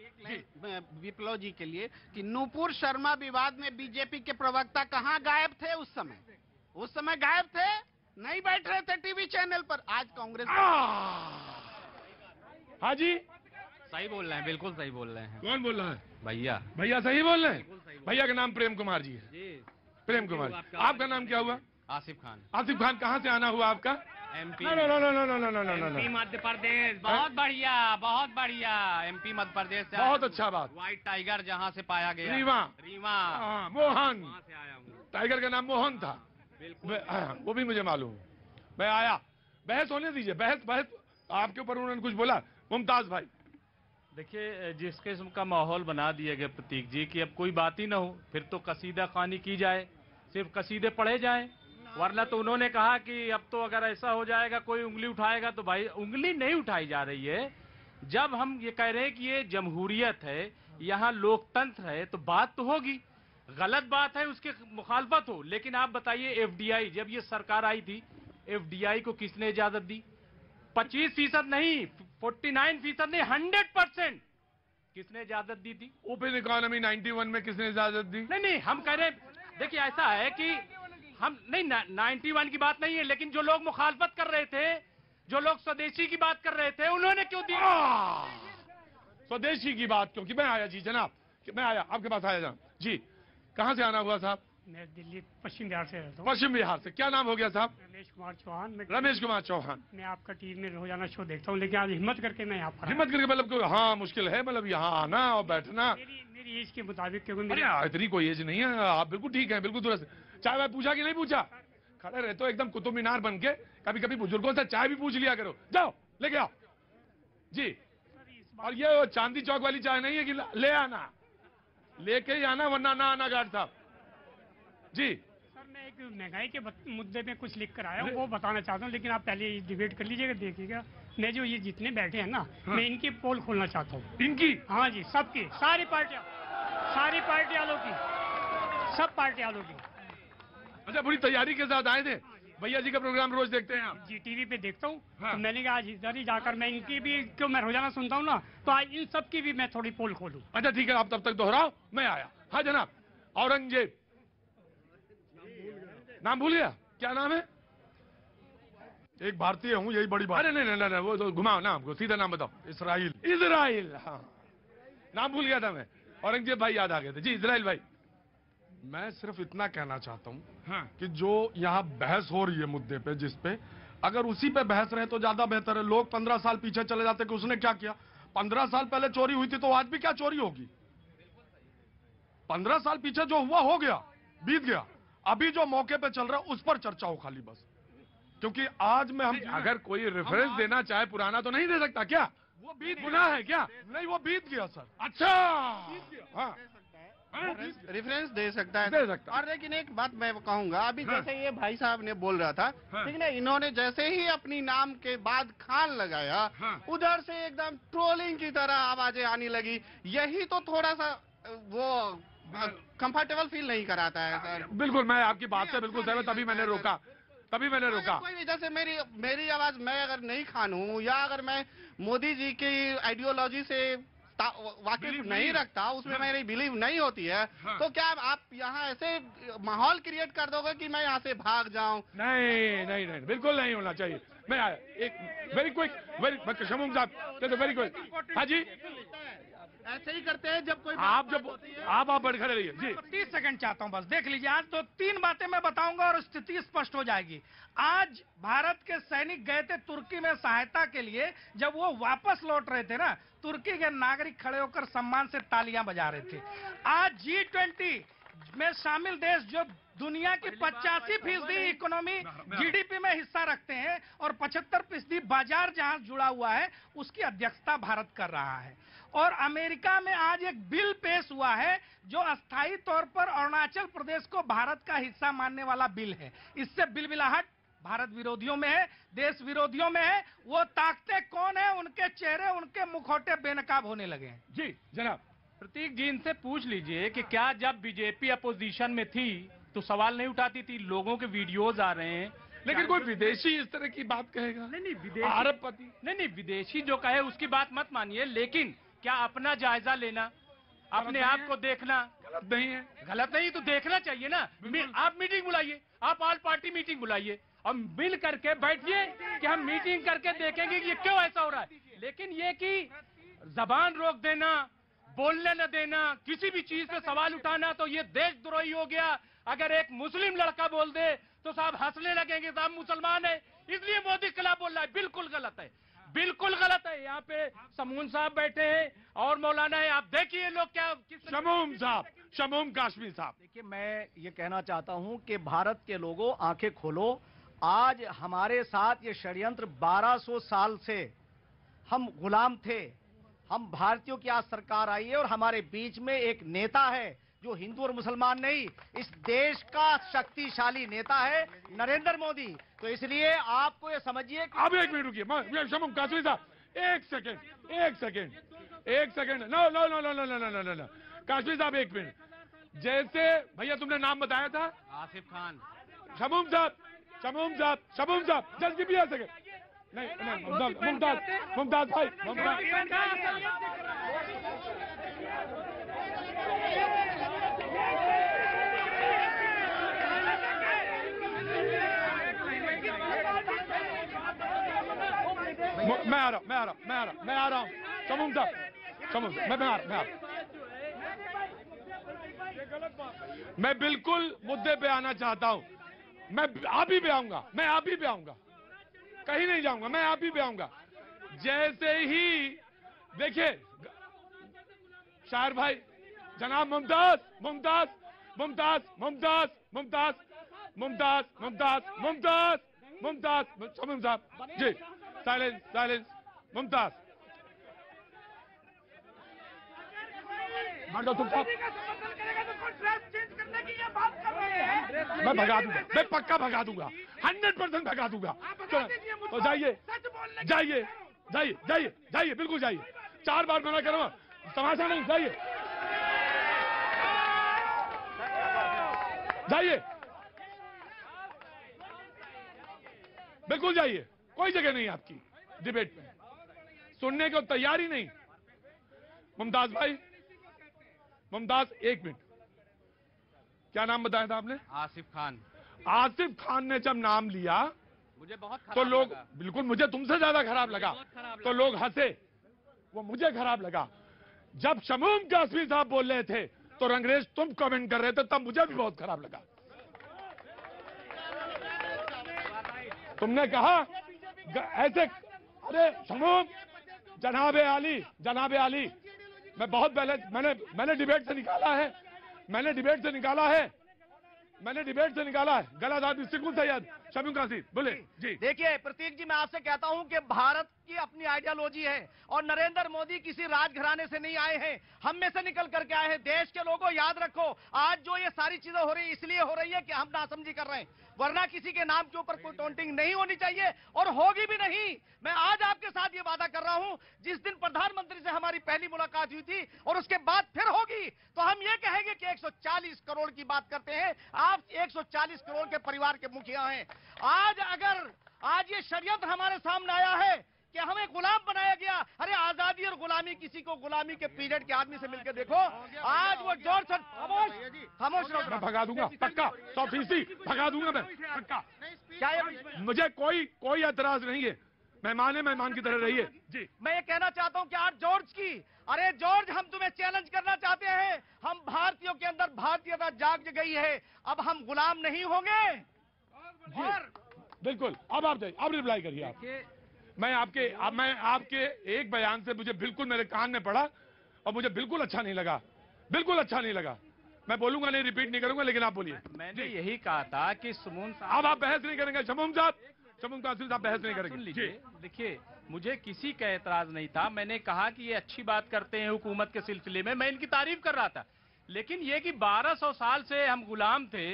विप्लव जी के लिए कि नूपुर शर्मा विवाद में बीजेपी के प्रवक्ता कहां गायब थे? उस समय गायब थे, नहीं बैठ रहे थे टीवी चैनल पर। आज कांग्रेस हाँ जी, सही बोल रहे हैं, बिल्कुल सही बोल रहे हैं कौन बोल रहा है? भैया। भैया सही बोल रहे हैं? भैया का नाम प्रेम कुमार जी है। जी, प्रेम कुमार, आपका नाम क्या हुआ? आसिफ खान, आसिफ खान, कहाँ से आना हुआ आपका? MP. No no no no no no no no no no, Madhya Pradesh, बहुत बढ़िया, बहुत बढ़िया। एमपी मध्य प्रदेश से बहुत अच्छा बात। व्हाइट टाइगर जहाँ से पाया गया, रीवा, रीवा, हाँ, मोहन, वहाँ से आया हूँ। टाइगर का नाम मोहन था। हाँ, वो भी मुझे मालूम। मैं आया, बहस होने दीजिए, बहस बहस आपके ऊपर उन्होंने कुछ बोला। मुमताज भाई, देखिए, जिस किस्म का माहौल बना दिया गया प्रतीक जी कि अब कोई बात ही ना हो, फिर तो कसीदा खानी की जाए, सिर्फ कसीदे पढ़े जाएं। वरना तो उन्होंने कहा कि अब तो अगर ऐसा हो जाएगा कोई उंगली उठाएगा, तो भाई उंगली नहीं उठाई जा रही है। जब हम ये कह रहे हैं कि ये जमहूरियत है, यहाँ लोकतंत्र है, तो बात तो होगी। गलत बात है उसके मुखालफत हो, लेकिन आप बताइए एफडीआई, जब ये सरकार आई थी, एफडीआई को किसने इजाजत दी? 25% नहीं, 49% नहीं, 100% किसने इजाजत दी थी? ओपन इकोनॉमी 91 में किसने इजाजत दी? नहीं नहीं, हम कह रहे हैं, देखिए ऐसा है कि हम नहीं 91 की बात नहीं है, लेकिन जो लोग मुखालफत कर रहे थे, जो लोग स्वदेशी की बात कर रहे थे, उन्होंने क्यों दी? स्वदेशी की बात क्योंकि मैं आया जी जनाब, मैं आया आपके पास आया जनाब जी। कहाँ से आना हुआ साहब? मैं दिल्ली पश्चिम बिहार से रहता हूँ। पश्चिम बिहार से। क्या नाम हो गया साहब? रमेश कुमार चौहान। रमेश कुमार चौहान। मैं आपका टीवी में रोजाना शो देखता हूँ, लेकिन आज हिम्मत करके मैं यहाँ पर हिम्मत करके मतलब कोई हाँ मुश्किल है, मतलब यहाँ आना और बैठना। मेरी एज के मुताबिक, क्योंकि अरे इतनी कोई एज नहीं है, आप बिल्कुल ठीक है, बिल्कुल दुरुस्त। चाय वाय पूछा कि नहीं पूछा? खड़े रहते हो एकदम कुतुब मीनार बन के, कभी कभी बुजुर्गों से चाय भी पूछ लिया करो। जाओ लेके आओ जी। और ये चांदी चौक वाली चाय नहीं है कि ले आना, लेके ही आना, वरना ना आना गार्ड साहब जी। सर, मैं एक महंगाई के मुद्दे में कुछ लिख कर आया हूँ, वो बताना चाहता हूँ, लेकिन आप पहले डिबेट कर लीजिएगा, देखिएगा। मैं जो ये जितने बैठे हैं ना, मैं इनकी पोल खोलना चाहता हूँ। इनकी? हाँ जी, सबकी, सारी पार्टी वालों की, सब पार्टी वालों की। अच्छा, पूरी तैयारी के साथ आए थे? भैया जी का प्रोग्राम रोज देखते हैं आप? जी, टीवी पे देखता हूँ। हाँ। तो मैंने कहा आज इधर ही जाकर मैं इनकी भी, क्यों मैं रोजाना सुनता हूँ ना, तो आज इन सब की भी मैं थोड़ी पोल खोलूं। अच्छा ठीक है, आप तब तक दोहराओ, मैं आया। हाँ जनाब। औरंगजेब, नाम भूल गया, क्या नाम है? एक भारतीय हूँ, यही बड़ी बात। अरे नहीं नहीं नहीं, वो तो घुमाओ नाम को, सीधा नाम बताओ। इसराइल। इजराइल, हाँ नाम भूल गया था मैं। औरंगजेब भाई याद आ गए थे जी। इजराइल भाई, मैं सिर्फ इतना कहना चाहता हूँ हाँ, कि जो यहाँ बहस हो रही है मुद्दे पे, जिस पे अगर उसी पे बहस रहे तो ज्यादा बेहतर है। लोग 15 साल पीछे चले जाते कि उसने क्या किया। 15 साल पहले चोरी हुई थी, तो आज भी क्या चोरी होगी? 15 साल पीछे जो हुआ हो गया, बीत गया। अभी जो मौके पे चल रहा है उस पर चर्चा हो खाली बस, क्योंकि आज में हम अगर कोई रेफरेंस देना चाहे पुराना तो नहीं दे सकता क्या? वो बीत गुनाह है क्या? नहीं, वो बीत गया सर। अच्छा, हाँ रेफरेंस दे सकता है, दे सकता। और लेकिन एक बात मैं कहूंगा, अभी हाँ। जैसे ये भाई साहब ने बोल रहा था, हाँ। ठीक है, इन्होंने जैसे ही अपनी नाम के बाद खान लगाया, हाँ। उधर से एकदम ट्रोलिंग की तरह आवाजें आने लगी। यही तो थोड़ा सा वो कंफर्टेबल फील नहीं कराता है सर। बिल्कुल, मैं आपकी बात से बिल्कुल सहमत, तभी मैंने रोका। कोई वजह से मेरी आवाज, मैं अगर नहीं खान हूँ, या अगर मैं मोदी जी की आइडियोलॉजी से वाकिफ नहीं रखता, उसमें मेरी बिलीव नहीं होती है, तो क्या आप यहाँ ऐसे माहौल क्रिएट कर दोगे कि मैं यहाँ से भाग जाऊं? नहीं नहीं नहीं, बिल्कुल नहीं होना चाहिए। मैं आया एक वेरी क्विक, शमूम साहब वेरी क्विक। हाँ जी, ऐसे ही करते हैं जब कोई आप बैठ खड़े रहिए जी। 30 सेकंड चाहता हूं बस, देख लीजिए। आज तो 3 बातें मैं बताऊंगा और स्थिति स्पष्ट हो जाएगी। आज भारत के सैनिक गए थे तुर्की में सहायता के लिए, जब वो वापस लौट रहे थे ना, तुर्की के नागरिक खड़े होकर सम्मान से तालियां बजा रहे थे। आज G20 में शामिल देश जो दुनिया की 85% इकोनॉमी जीडीपी में हिस्सा रखते हैं और 75% बाजार जहां जुड़ा हुआ है, उसकी अध्यक्षता भारत कर रहा है। और अमेरिका में आज एक बिल पेश हुआ है जो अस्थायी तौर पर अरुणाचल प्रदेश को भारत का हिस्सा मानने वाला बिल है। इससे बिलबिलाहट भारत विरोधियों में है, देश विरोधियों में है। वो ताकते कौन है, उनके चेहरे, उनके मुखौटे बेनकाब होने लगे हैं। जी जनाब। प्रतीक जी, इनसे पूछ लीजिए कि क्या जब बीजेपी अपोजिशन में थी तो सवाल नहीं उठाती थी? लोगों के वीडियोज आ रहे हैं, लेकिन कोई विदेशी इस तरह की बात कहेगा? नहीं विदेशी, अरबपति नहीं विदेशी जो कहे उसकी बात मत मानिए, लेकिन क्या अपना जायजा लेना, अपने आप को देखना गलत नहीं है? गलत नहीं तो देखना चाहिए ना। आप मीटिंग बुलाइए, आप ऑल पार्टी मीटिंग बुलाइए और मिल करके बैठिए कि हम मीटिंग करके देखेंगे कि ये क्यों ऐसा हो रहा है। लेकिन ये कि जबान रोक देना, बोलने न देना, किसी भी चीज पे सवाल उठाना, तो ये देशद्रोही हो गया। अगर एक मुस्लिम लड़का बोल दे तो साहब हंसने लगेंगे, साहब मुसलमान है इसलिए मोदी के खिलाफ बोल रहा है। बिल्कुल गलत है, बिल्कुल गलत है। यहाँ पे समून साहब बैठे हैं और मौलाना है, आप देखिए लोग क्या शमूम साहब, शमूम काश्मीर साहब। देखिए, मैं ये कहना चाहता हूं कि भारत के लोगों, आंखें खोलो। आज हमारे साथ ये षड्यंत्र 1200 साल से हम गुलाम थे। हम भारतीयों की आज सरकार आई है और हमारे बीच में एक नेता है जो हिंदू और मुसलमान नहीं, इस देश का शक्तिशाली नेता है नरेंद्र मोदी। तो इसलिए आपको ये समझिए कि अब एक मिनट रुकिए, शमूम काश्मीर साहब, एक second, no no no no no no no no no, Kashmir sahab एक मिनट। जैसे भैया तुमने नाम बताया था आसिफ खान। शमूम साहब, just give me a second. नहीं, मुमताज भाई, मैं आ रहा हूँ शमूम साहब, मैं आ रहा हूँ। मैं बिल्कुल मुद्दे पे आना चाहता हूँ। मैं आप ही पे आऊंगा, कहीं नहीं जाऊंगा, मैं आप ही पे आऊंगा। जैसे ही देखिए शायर भाई, जनाब मुमताज, शमूम साहब जी, साइलेंस, मुमताज तुम साहब, मैं भगा दूंगा, मैं पक्का भगा दूंगा, 100% भगा दूंगा। तो जाइए, बिल्कुल जाइए। 4 बार मना करो, तमाशा नहीं, जाइए, बिल्कुल जाइए। कोई जगह नहीं आपकी डिबेट में, सुनने को तैयार ही नहीं। मुमताज भाई, एक मिनट, क्या नाम बताया था आपने? आसिफ खान। आसिफ खान ने जब नाम लिया मुझे बहुत खराब तो लोग लगा। बिल्कुल, मुझे तुमसे ज्यादा खराब लगा, तो लोग हंसे, वो मुझे खराब लगा। जब शमूम काश्मीर साहब बोल रहे थे तो रंगरेज तुम कमेंट कर रहे थे, तब मुझे भी बहुत खराब लगा। तुमने कहा ऐसे, अरे शमूम, जनाबे आली, मैं बहुत पहले मैंने डिबेट से निकाला है, गलत आदमी सिकुल सैयद शमूम काश्मीर बोले जी। देखिए प्रतीक जी, मैं आपसे कहता हूं कि भारत की अपनी आइडियोलॉजी है और नरेंद्र मोदी किसी राजघराने से नहीं आए हैं, हम में से निकल करके आए हैं। देश के लोगों, याद रखो, आज जो ये सारी चीजें हो रही है इसलिए हो रही है कि हम नासमझी कर रहे हैं, वरना किसी के नाम के ऊपर कोई टॉन्टिंग नहीं होनी चाहिए और होगी भी नहीं। मैं आज आपके साथ ये वादा कर रहा हूं, जिस दिन प्रधानमंत्री से हमारी पहली मुलाकात हुई थी और उसके बाद फिर होगी, तो हम ये कहेंगे कि 140 करोड़ की बात करते हैं, आप 140 करोड़ के परिवार के मुखिया हैं। आज ये षड्यंत्र हमारे सामने आया है कि हमें गुलाम बनाया गया। अरे आजादी और गुलामी, किसी को गुलामी के पीरियड के आदमी से मिलकर देखो, आज वो जोर से खामोश रहो। मैं भगा दूंगा, पक्का 100% भगा दूंगा, मैं पक्का। क्या मुझे कोई एतराज नहीं है, मेहमान की तरह रहिए जी। मैं ये कहना चाहता हूं कि आज जॉर्ज, हम तुम्हें चैलेंज करना चाहते हैं। हम भारतीयों के अंदर भारतीयता जाग गई है, अब हम गुलाम नहीं होंगे। और बिल्कुल, अब आप जाइए, अब रिप्लाई करिए आप। मैं आपके एक बयान से मुझे बिल्कुल मेरे कान में पड़ा और मुझे बिल्कुल अच्छा नहीं लगा। मैं बोलूंगा नहीं, रिपीट नहीं करूंगा, लेकिन आप बोलिए। मैंने यही कहा था कि सुमून साहब, अब आप बहस नहीं करेंगे, शमूम काश्मीर साहब बहस नहीं करेंगे। सुन लीजिए, देखिए, मुझे किसी का एतराज नहीं था। मैंने कहा कि ये अच्छी बात करते हैं हुकूमत के सिलसिले में, मैं इनकी तारीफ कर रहा था। लेकिन ये कि 1200 साल से हम गुलाम थे,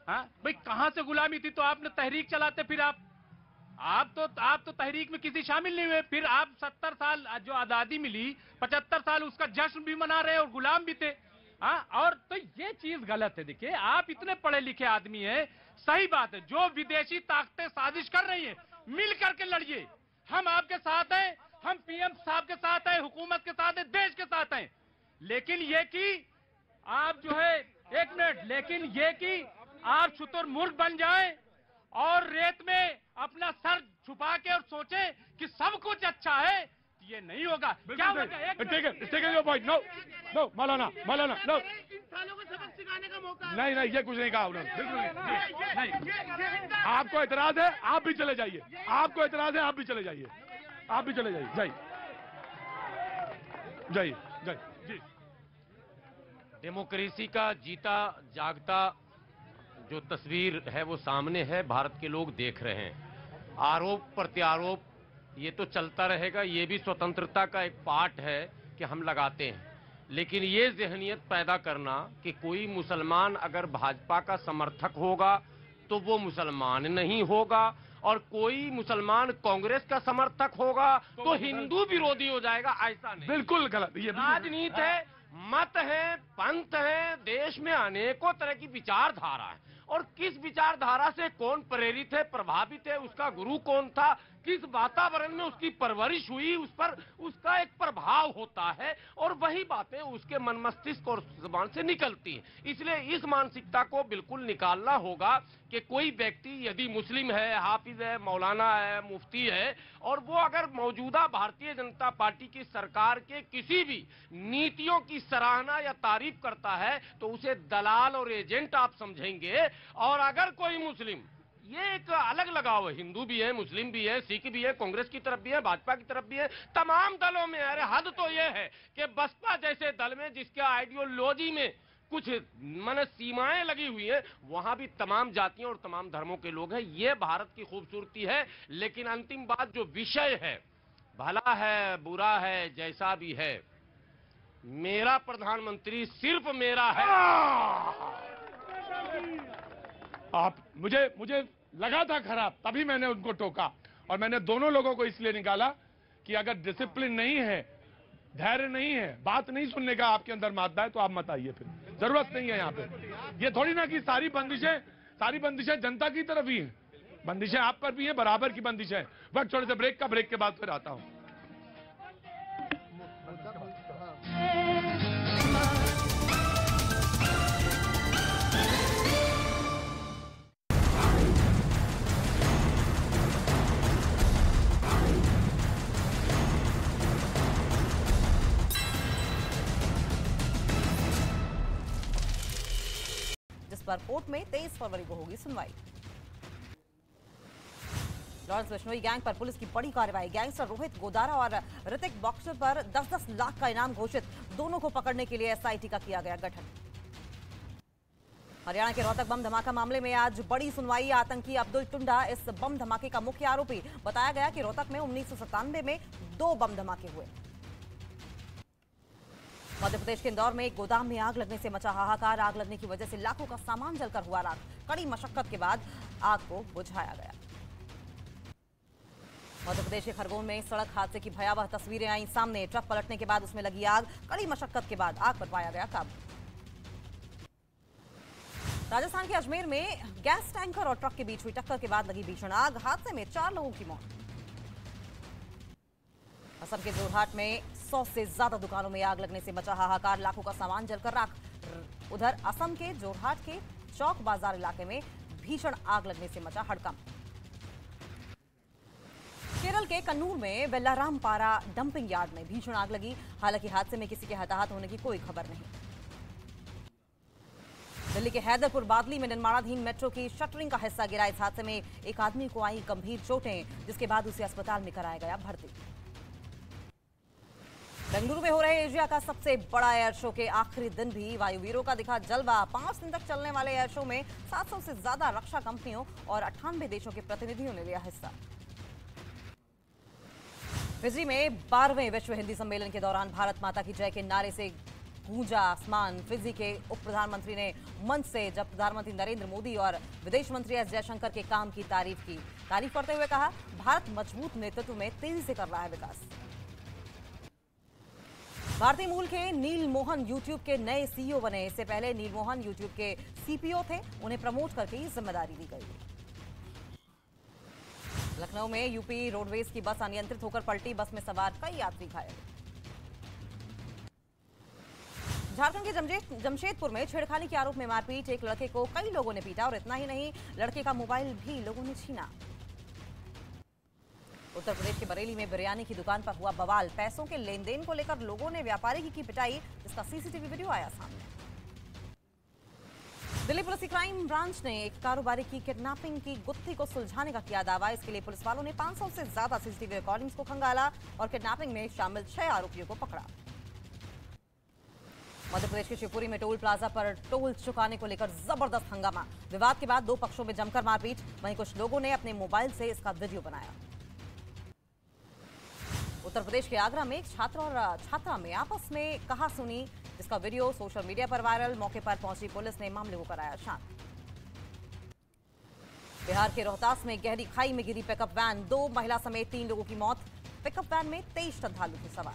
हाँ भाई, कहां से गुलामी थी? तो आपने तहरीक चलाते, फिर आप तो तहरीक में किसी शामिल नहीं हुए, फिर आप 70 साल जो आजादी मिली, 75 साल उसका जश्न भी मना रहे और गुलाम भी थे। हाँ, और तो ये चीज गलत है। देखिए, आप इतने पढ़े लिखे आदमी हैं, सही बात है, जो विदेशी ताकतें साजिश कर रही हैं, मिल करके लड़िए। हम आपके साथ हैं, हम पीएम साहब के साथ हैं, हुकूमत के साथ हैं, देश के साथ हैं। लेकिन ये कि आप जो है, एक मिनट, लेकिन ये कि आप शुतुरमुर्ग बन जाएं और रेत में अपना सर छुपा के और सोचे कि सब कुछ अच्छा है, ये नहीं होगा। क्या होगा? Take point. नो नो मौलाना नो, इंसानों को सबक सिखाने का मौका। नहीं ये कुछ नहीं कहा उन्होंने, बिल्कुल नहीं। आपको एतराज है, आप भी चले जाइए। आपको एतराज है, आप भी चले जाइए। आप भी चले जाइए। जय जी। डेमोक्रेसी का जीता जागता जो तस्वीर है वो सामने है, भारत के लोग देख रहे हैं। आरोप प्रत्यारोप ये तो चलता रहेगा, ये भी स्वतंत्रता का एक पार्ट है कि हम लगाते हैं, लेकिन ये ज़हनियत पैदा करना कि कोई मुसलमान अगर भाजपा का समर्थक होगा तो वो मुसलमान नहीं होगा, और कोई मुसलमान कांग्रेस का समर्थक होगा तो हिंदू विरोधी हो जाएगा, ऐसा नहीं। बिल्कुल गलत। ये राजनीति है, मत है, पंथ है, देश में अनेकों तरह की विचारधारा है, और किस विचारधारा से कौन प्रेरित है, प्रभावित है, उसका गुरु कौन था, किस वातावरण में उसकी परवरिश हुई, उस पर उसका एक प्रभाव होता है, और वही बातें उसके मन मस्तिष्क और जुबान से निकलती हैं। इसलिए इस मानसिकता को बिल्कुल निकालना होगा कि कोई व्यक्ति यदि मुस्लिम है, हाफिज है, मौलाना है, मुफ्ती है, और वो अगर मौजूदा भारतीय जनता पार्टी की सरकार के किसी भी नीतियों की सराहना या तारीफ करता है तो उसे दलाल और एजेंट आप समझेंगे। और अगर कोई मुस्लिम, ये एक अलग लगाव है, हिंदू भी है, मुस्लिम भी है, सिख भी है, कांग्रेस की तरफ भी है, भाजपा की तरफ भी है, तमाम दलों में। अरे हद तो ये है कि बसपा जैसे दल में जिसके आइडियोलॉजी में कुछ माने सीमाएं लगी हुई है, वहां भी तमाम जातियों और तमाम धर्मों के लोग हैं। ये भारत की खूबसूरती है। लेकिन अंतिम बात जो विषय है, भला है बुरा है जैसा भी है, मेरा प्रधानमंत्री सिर्फ मेरा है। आप मुझे लगा था खराब, तभी मैंने उनको टोका, और मैंने दोनों लोगों को इसलिए निकाला कि अगर डिसिप्लिन नहीं है, धैर्य नहीं है, बात नहीं सुनने का आपके अंदर मादा है तो आप मत आइए, फिर जरूरत नहीं है यहाँ पे। ये थोड़ी ना कि सारी बंदिशें जनता की तरफ ही हैं, बंदिशें आप पर भी हैं, बराबर की बंदिशें। वक्त थोड़े से ब्रेक के बाद फिर आता हूं। पर कोर्ट में 23 फरवरी को होगी सुनवाई। लॉरेंस बिश्नोई गैंग पर पुलिस की बड़ी कार्रवाई। गैंगस्टर रोहित गोदारा और ऋतिक बॉक्सर पर 10-10 लाख का इनाम घोषित। दोनों को पकड़ने के लिए एसआईटी का किया गया गठन। हरियाणा के रोहतक बम धमाका मामले में आज बड़ी सुनवाई। आतंकी अब्दुल टुंडा इस बम धमाके का मुख्य आरोपी। बताया गया कि रोहतक में 1997 में 2 बम धमाके हुए। मध्य प्रदेश के इंदौर में एक गोदाम में आग लगने से मचा हाहाकार। आग लगने की वजह से लाखों का सामान जलकर हुआ राख। कड़ी मशक्कत के बाद आग को बुझाया गया। मध्य प्रदेश के खरगोन में सड़क हादसे की भयावह तस्वीरें आई सामने। ट्रक पलटने के बाद उसमें लगी आग। कड़ी मशक्कत के बाद आग पर पाया गया काबू। राजस्थान के अजमेर में गैस टैंकर और ट्रक के बीच हुई टक्कर के बाद लगी भीषण आग। हादसे में 4 लोगों की मौत। असम के जोरहाट में 100 से ज्यादा दुकानों में आग लगने से मचा हाहाकार। लाखों का सामान जलकर राख। उधर असम के जोरहाट के चौक बाजार इलाके में भीषण आग लगने से मचा हड़कंप। केरल के कन्नूर में वेल्लारामपारा डंपिंग यार्ड में भीषण आग लगी। हालांकि हादसे में किसी के हताहत होने की कोई खबर नहीं। दिल्ली के हैदरपुर बादली में निर्माणाधीन मेट्रो की शटरिंग का हिस्सा गिरा। इस हादसे में एक आदमी को आई गंभीर चोटें, जिसके बाद उसे अस्पताल में कराया गया भर्ती। बेंगलुरु में हो रहे एशिया का सबसे बड़ा एयर शो के आखिरी दिन भी वायुवीरों का दिखा जलवा। 5 दिन तक चलने वाले एयर शो में 700 से ज्यादा रक्षा कंपनियों और 98 देशों के प्रतिनिधियों ने लिया हिस्सा। फिजी में 12वें विश्व हिंदी सम्मेलन के दौरान भारत माता की जय के नारे से गूंजा आसमान। फिजी के उप प्रधानमंत्री ने मंच से जब प्रधानमंत्री नरेंद्र मोदी और विदेश मंत्री एस जयशंकर के काम की तारीफ की। तारीफ करते हुए कहा, भारत मजबूत नेतृत्व में तेजी से कर रहा है विकास। भारतीय मूल के नील मोहन यूट्यूब के नए सीईओ बने। इससे पहले नील मोहन यूट्यूब के सीपीओ थे। उन्हें प्रमोट करके ये जिम्मेदारी दी गई। लखनऊ में यूपी रोडवेज की बस अनियंत्रित होकर पलटी। बस में सवार कई यात्री घायल। झारखंड के जमशेदपुर में छेड़खानी के आरोप में मारपीट। एक लड़के को कई लोगों ने पीटा और इतना ही नहीं, लड़के का मोबाइल भी लोगों ने छीना। उत्तर प्रदेश के बरेली में बिरयानी की दुकान पर हुआ बवाल। पैसों के लेन देन को लेकर लोगों ने व्यापारी की पिटाई, जिसका सीसीटीवी वीडियो आया सामने। दिल्ली पुलिस की क्राइम ब्रांच ने एक कारोबारी की किडनैपिंग की गुत्थी को सुलझाने का किया दावा। इसके लिए पुलिस वालों ने 500 से ज्यादा सीसीटीवी रिकॉर्डिंग्स को खंगाला और किडनैपिंग में शामिल 6 आरोपियों को पकड़ा। मध्य प्रदेश के शिवपुरी में टोल प्लाजा पर टोल चुकाने को लेकर जबरदस्त हंगामा। विवाद के बाद 2 पक्षों में जमकर मारपीट। वहीं कुछ लोगों ने अपने मोबाइल से इसका वीडियो बनाया। उत्तर प्रदेश के आगरा में एक छात्र और छात्रा में आपस में कहासुनी, जिसका वीडियो सोशल मीडिया पर वायरल। मौके पर पहुंची पुलिस ने मामले को कराया शांत। बिहार के रोहतास में गहरी खाई में गिरी पिकअप वैन, 2 महिला समेत 3 लोगों की मौत। पिकअप वैन में 23 श्रद्धालु थे सवार।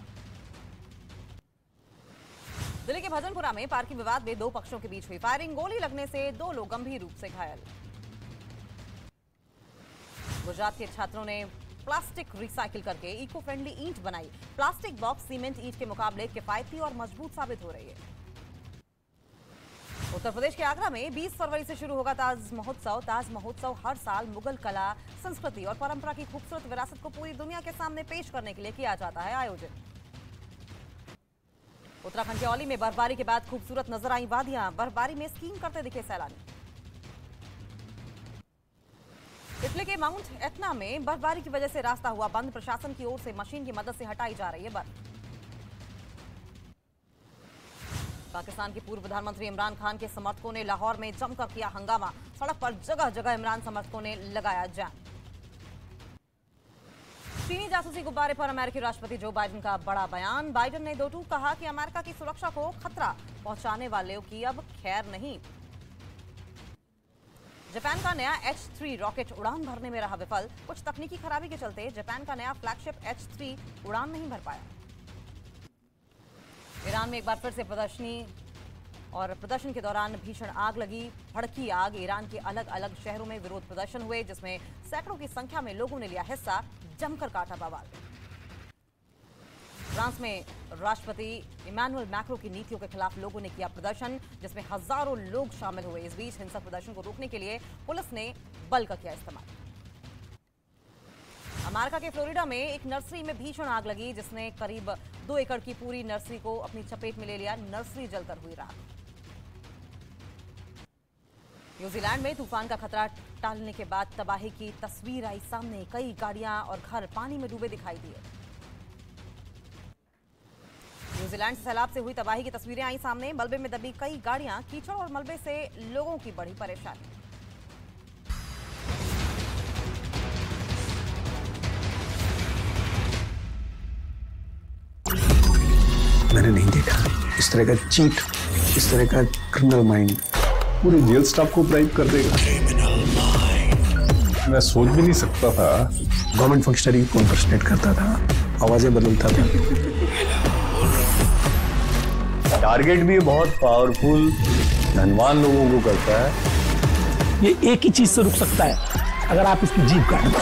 दिल्ली के भजनपुरा में पार्किंग विवाद में 2 पक्षों के बीच हुई फायरिंग। गोली लगने से 2 लोग गंभीर रूप से घायल। गुजरात के छात्रों ने प्लास्टिक रिसाइकिल करके इको फ्रेंडली ईंट बनाई। प्लास्टिक बॉक्स सीमेंट ईंट के मुकाबले किफायती और मजबूत साबित हो रही है। उत्तर प्रदेश के आगरा में 20 फरवरी से शुरू होगा ताज महोत्सव। ताज महोत्सव हर साल मुगल कला, संस्कृति और परंपरा की खूबसूरत विरासत को पूरी दुनिया के सामने पेश करने के लिए किया जाता है आयोजित। उत्तराखंड के औली में बर्फबारी के बाद खूबसूरत नजर आई वादियां। बर्फबारी में स्कीइंग करते दिखे सैलानी। इटली के माउंट एटना में बर्फबारी की वजह से रास्ता हुआ बंद। प्रशासन की ओर से मशीन की मदद से हटाई जा रही है बर्फ। पाकिस्तान के पूर्व प्रधानमंत्री इमरान खान के समर्थकों ने लाहौर में जमकर किया हंगामा। सड़क पर जगह जगह इमरान समर्थकों ने लगाया जाम। चीनी जासूसी गुब्बारे पर अमेरिकी राष्ट्रपति जो बाइडेन का बड़ा बयान। बाइडेन ने दो टूक कहा कि अमेरिका की सुरक्षा को खतरा पहुंचाने वालों की अब खैर नहीं। जापान का नया H-3 रॉकेट उड़ान भरने में रहा विफल। कुछ तकनीकी खराबी के चलते जापान का नया फ्लैगशिप H-3 उड़ान नहीं भर पाया। ईरान में एक बार फिर से प्रदर्शन के दौरान भीषण आग लगी। भड़की आग। ईरान के अलग अलग शहरों में विरोध प्रदर्शन हुए, जिसमें सैकड़ों की संख्या में लोगों ने लिया हिस्सा। जमकर काटा बवाल। फ्रांस में राष्ट्रपति इमैनुअल मैक्रों की नीतियों के खिलाफ लोगों ने किया प्रदर्शन, जिसमें हजारों लोग शामिल हुए। इस बीच हिंसक प्रदर्शन को रोकने के लिए पुलिस ने बल का किया इस्तेमाल। अमेरिका के फ्लोरिडा में एक नर्सरी में भीषण आग लगी, जिसने करीब 2 एकड़ की पूरी नर्सरी को अपनी चपेट में ले लिया। नर्सरी जलकर हुई राख। न्यूजीलैंड में तूफान का खतरा टालने के बाद तबाही की तस्वीर आई सामने। कई गाड़ियां और घर पानी में डूबे दिखाई दिए। न्यूजीलैंड से सैलाब से हुई तबाही की तस्वीरें आई सामने। मलबे में दबी कई गाड़ियां, कीचड़ और मलबे से लोगों की बड़ी परेशानी। मैंने नहीं देखा इस तरह का चीट, इस तरह का क्रिमिनल माइंड पूरे जेल स्टाफ को ब्राइब कर देगा। मैं सोच भी नहीं सकता था गवर्नमेंट फंक्शनरी को इम्पर्सनेट करता था, आवाजें बदलता था। टारगेट भी बहुत पावरफुल धनवान लोगों को करता है। ये एक ही चीज से रुक सकता है, अगर आप इसकी जीभ काट दो।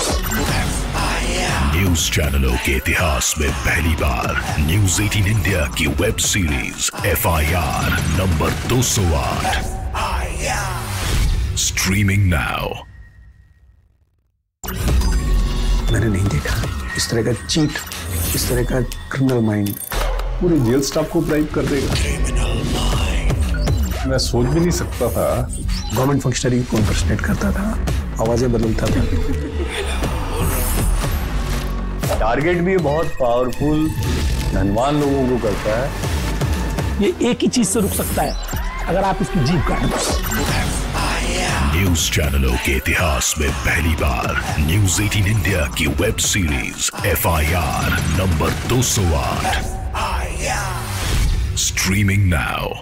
न्यूज चैनलों के इतिहास में पहली बार न्यूज 18 इंडिया की web series FIR number 208 streaming now. मैंने नहीं देखा इस तरह का चीट, इस तरह का क्रिमिनल माइंड पूरे जेल स्टाफ को ब्राइब कर देगा। मैं सोच भी नहीं सकता था गवर्नमेंट फंक्शनरी को इम्पर्सनेट करता था, आवाजें बदलता था। टारगेट भी बहुत पावरफुल धनवान लोगों को करता है। ये एक ही चीज से रुक सकता है, अगर आप इसकी जीभ काट दो। न्यूज चैनलों के इतिहास में पहली बार न्यूज 18 इंडिया की web series FIR number 208 streaming now.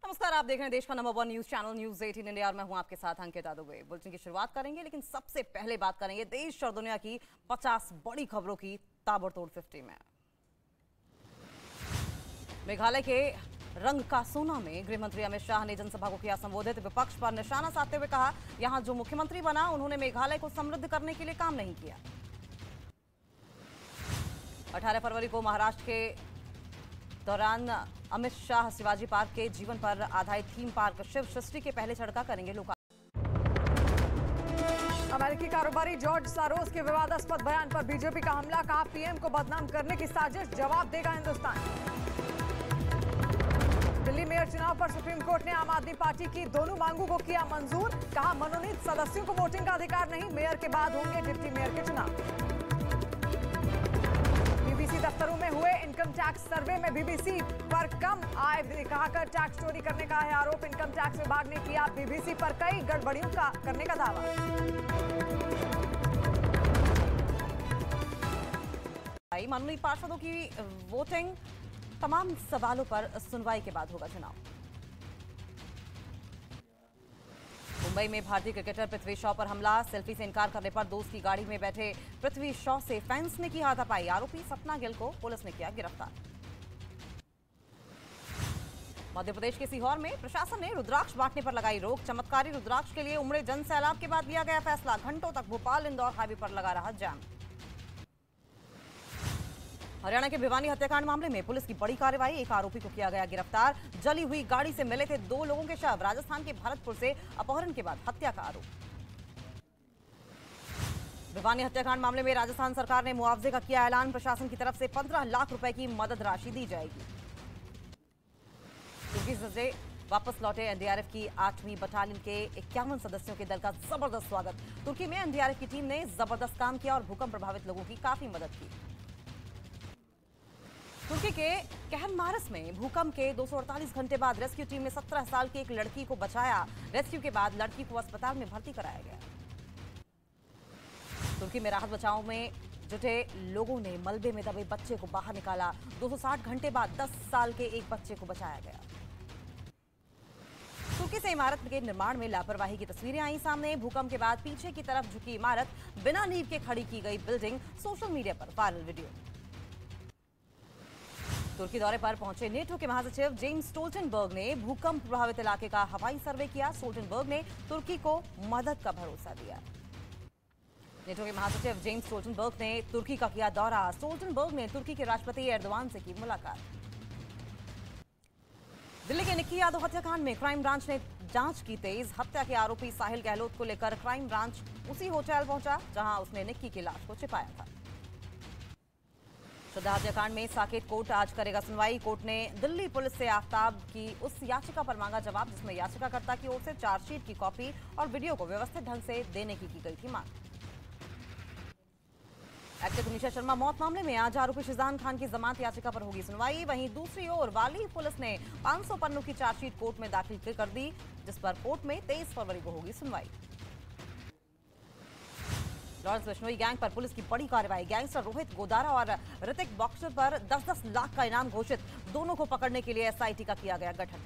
नमस्कार, आप देख रहे हैं देश का number 1 news channel news 18 India और मैं हूं आपके साथ अंकिता दुबे। बुलेटिन की शुरुआत करेंगे, लेकिन सबसे पहले बात करेंगे देश और दुनिया की 50 बड़ी खबरों की ताबड़तोड़ 50 में। मेघालय के रंगकासोना में गृह मंत्री अमित शाह ने जनसभा को किया संबोधित। विपक्ष पर निशाना साधते हुए कहा, यहां जो मुख्यमंत्री बना उन्होंने मेघालय को समृद्ध करने के लिए काम नहीं किया। 18 फरवरी को महाराष्ट्र के दौरान अमित शाह शिवाजी पार्क के जीवन पर आधारित थीम पार्क शिव सृष्टि के पहले चढ़ का करेंगे लोकार्पण। अमेरिकी कारोबारी जॉर्ज सोरोस के विवादास्पद बयान पर बीजेपी का हमला, कहा पीएम को बदनाम करने की साजिश, जवाब देगा हिंदुस्तान। दिल्ली मेयर चुनाव पर सुप्रीम कोर्ट ने आम आदमी पार्टी की दोनों मांगों को किया मंजूर, कहा मनोनीत सदस्यों को वोटिंग का अधिकार नहीं, मेयर के बाद होंगे डिप्टी मेयर के चुनाव। बीबीसी दफ्तरों में हुए इनकम टैक्स सर्वे में बीबीसी पर कम आय दिखाकर टैक्स चोरी करने का है आरोप। इनकम टैक्स विभाग ने किया बीबीसी पर कई गड़बड़ियों का करने का दावा। मनोनीत पार्षदों की वोटिंग, तमाम सवालों पर सुनवाई के बाद होगा चुनाव। मुंबई में भारतीय क्रिकेटर पृथ्वी शॉ पर हमला, सेल्फी से इनकार करने पर दोस्त की गाड़ी में बैठे पृथ्वी शॉ से फैंस ने की हाथापाई, आरोपी सपना गिल को पुलिस ने किया गिरफ्तार। मध्य प्रदेश के सीहोर में प्रशासन ने रुद्राक्ष बांटने पर लगाई रोक, चमत्कारी रुद्राक्ष के लिए उमड़े जन सैलाब के बाद लिया गया फैसला, घंटों तक भोपाल इंदौर हाईवे पर लगा रहा जाम। हरियाणा के भिवानी हत्याकांड मामले में पुलिस की बड़ी कार्रवाई, एक आरोपी को किया गया गिरफ्तार, जली हुई गाड़ी से मिले थे 2 लोगों के शव, राजस्थान के भरतपुर से अपहरण के बाद हत्या का आरोप। भिवानी हत्याकांड मामले में राजस्थान सरकार ने मुआवजे का किया ऐलान, प्रशासन की तरफ से 15 लाख रुपए की मदद राशि दी जाएगी। तुर्की से वापस लौटे एनडीआरएफ की 8वीं बटालियन के 51 सदस्यों के दल का जबरदस्त स्वागत। तुर्की में एनडीआरएफ की टीम ने जबरदस्त काम किया और भूकंप प्रभावित लोगों की काफी मदद की। तुर्की के कहनमारस में भूकंप के 248 घंटे बाद रेस्क्यू टीम ने 17 साल की एक लड़की को बचाया। रेस्क्यू के बाद लड़की को अस्पताल में भर्ती कराया गया। तुर्की में राहत बचाव में जुटे लोगों ने मलबे में दबे बच्चे को बाहर निकाला। 260 घंटे बाद 10 साल के एक बच्चे को बचाया गया। तुर्की से इमारत के निर्माण में लापरवाही की तस्वीरें आई सामने। भूकंप के बाद पीछे की तरफ झुकी इमारत, बिना नींव के खड़ी की गई बिल्डिंग, सोशल मीडिया पर वायरल वीडियो। तुर्की दौरे पर पहुंचे नेटो के महासचिव जेम्स स्टोल्टनबर्ग ने भूकंप प्रभावित इलाके का हवाई सर्वे किया। स्टोल्टनबर्ग ने तुर्की को मदद का भरोसा दिया। नेटो के महासचिव जेम्स स्टोल्टनबर्ग ने तुर्की का किया दौरा। स्टोल्टनबर्ग ने तुर्की के राष्ट्रपति एर्दोआन से की मुलाकात। दिल्ली के निक्की यादव हत्याकांड में क्राइम ब्रांच ने जांच की तेज। हत्या के आरोपी साहिल गहलोत को लेकर क्राइम ब्रांच उसी होटल पहुंचा जहां उसने निक्की की लाश को छिपाया था। श्रद्धा हत्याकांड में साकेत कोर्ट आज करेगा सुनवाई। कोर्ट ने दिल्ली पुलिस से आफ्ताब की उस याचिका पर मांगा जवाब जिसमें याचिकाकर्ता की ओर से चार्जशीट की कॉपी और वीडियो को व्यवस्थित ढंग से देने की गई थी मांग। एक्टर तनिषा शर्मा मौत मामले में आज आरोपी शिजान खान की जमानत याचिका पर होगी सुनवाई। वहीं दूसरी ओर वाली पुलिस ने 500 पन्नों की चार्जशीट कोर्ट में दाखिल कर दी, जिस पर कोर्ट में 23 फरवरी को होगी सुनवाई। लॉरेंस बिश्नोई गैंग पर पुलिस की बड़ी कार्रवाई। गैंगस्टर रोहित गोदारा और ऋतिक बॉक्सर पर 10-10 लाख का इनाम घोषित। दोनों को पकड़ने के लिए एसआईटी का किया गया गठन।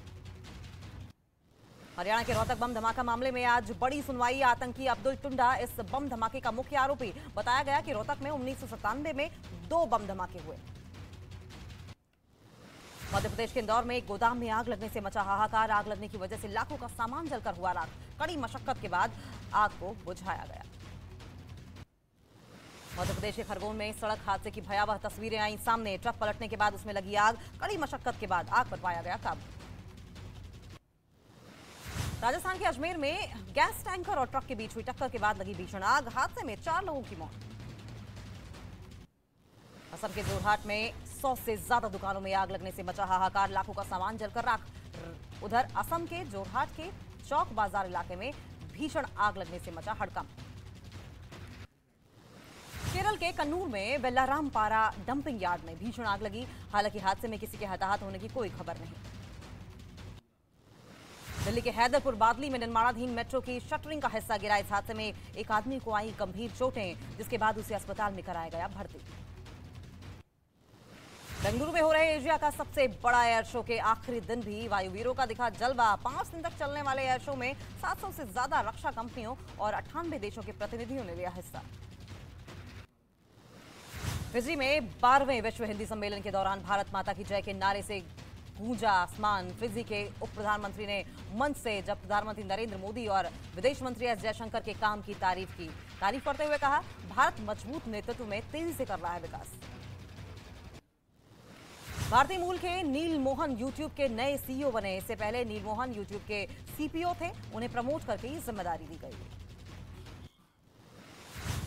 हरियाणा के रोहतक बम धमाका मामले में आज बड़ी सुनवाई। आतंकी अब्दुल टुंडा इस बम धमाके का मुख्य आरोपी बताया गया कि रोहतक में 1997 में 2 बम धमाके हुए। मध्य प्रदेश के इंदौर में एक गोदाम में आग लगने से मचा हाहाकार। आग लगने की वजह से लाखों का सामान जलकर हुआ राख। कड़ी मशक्कत के बाद आग को बुझाया गया। मध्य प्रदेश के खरगोन में सड़क हादसे की भयावह तस्वीरें आई सामने। ट्रक पलटने के बाद उसमें लगी आग। कड़ी मशक्कत के बाद आग पर पाया गया काबू। राजस्थान के अजमेर में गैस टैंकर और ट्रक के बीच हुई टक्कर के बाद लगी भीषण आग। हादसे में 4 लोगों की मौत। असम के जोरहाट में 100 से ज्यादा दुकानों में आग लगने से मचा हाहाकार। लाखों का सामान जलकर राख। उधर असम के जोरहाट के चौक बाजार इलाके में भीषण आग लगने से मचा हड़कंप। केरल के कन्नूर में वेल्लारामपारा डंपिंग यार्ड में भीषण आग लगी। हालांकि हादसे में किसी के हताहत होने की कोई खबर नहीं। दिल्ली के हैदरपुर बादली में निर्माणाधीन मेट्रो की शटरिंग का हिस्सा गिरा। इस हादसे में एक आदमी को आई गंभीर चोटें, जिसके बाद उसे अस्पताल में कराया गया भर्ती। बेंगलुरु में हो रहे एशिया का सबसे बड़ा एयर शो के आखिरी दिन भी वायुवीरों का दिखा जलवा। 5 दिन तक चलने वाले एयर शो में 700 से ज्यादा रक्षा कंपनियों और 98 देशों के प्रतिनिधियों ने लिया हिस्सा। फिजी में 12वें विश्व हिंदी सम्मेलन के दौरान भारत माता की जय के नारे से गूंजा आसमान। फिजी के उप प्रधानमंत्री ने मंच से जब प्रधानमंत्री नरेंद्र मोदी और विदेश मंत्री एस जयशंकर के काम की तारीफ की। तारीफ करते हुए कहा, भारत मजबूत नेतृत्व में तेजी से कर रहा है विकास। भारतीय मूल के नील मोहन यूट्यूब के नए सीईओ बने। इससे पहले नील मोहन यूट्यूब के सीपीओ थे, उन्हें प्रमोट करके ये जिम्मेदारी दी गई।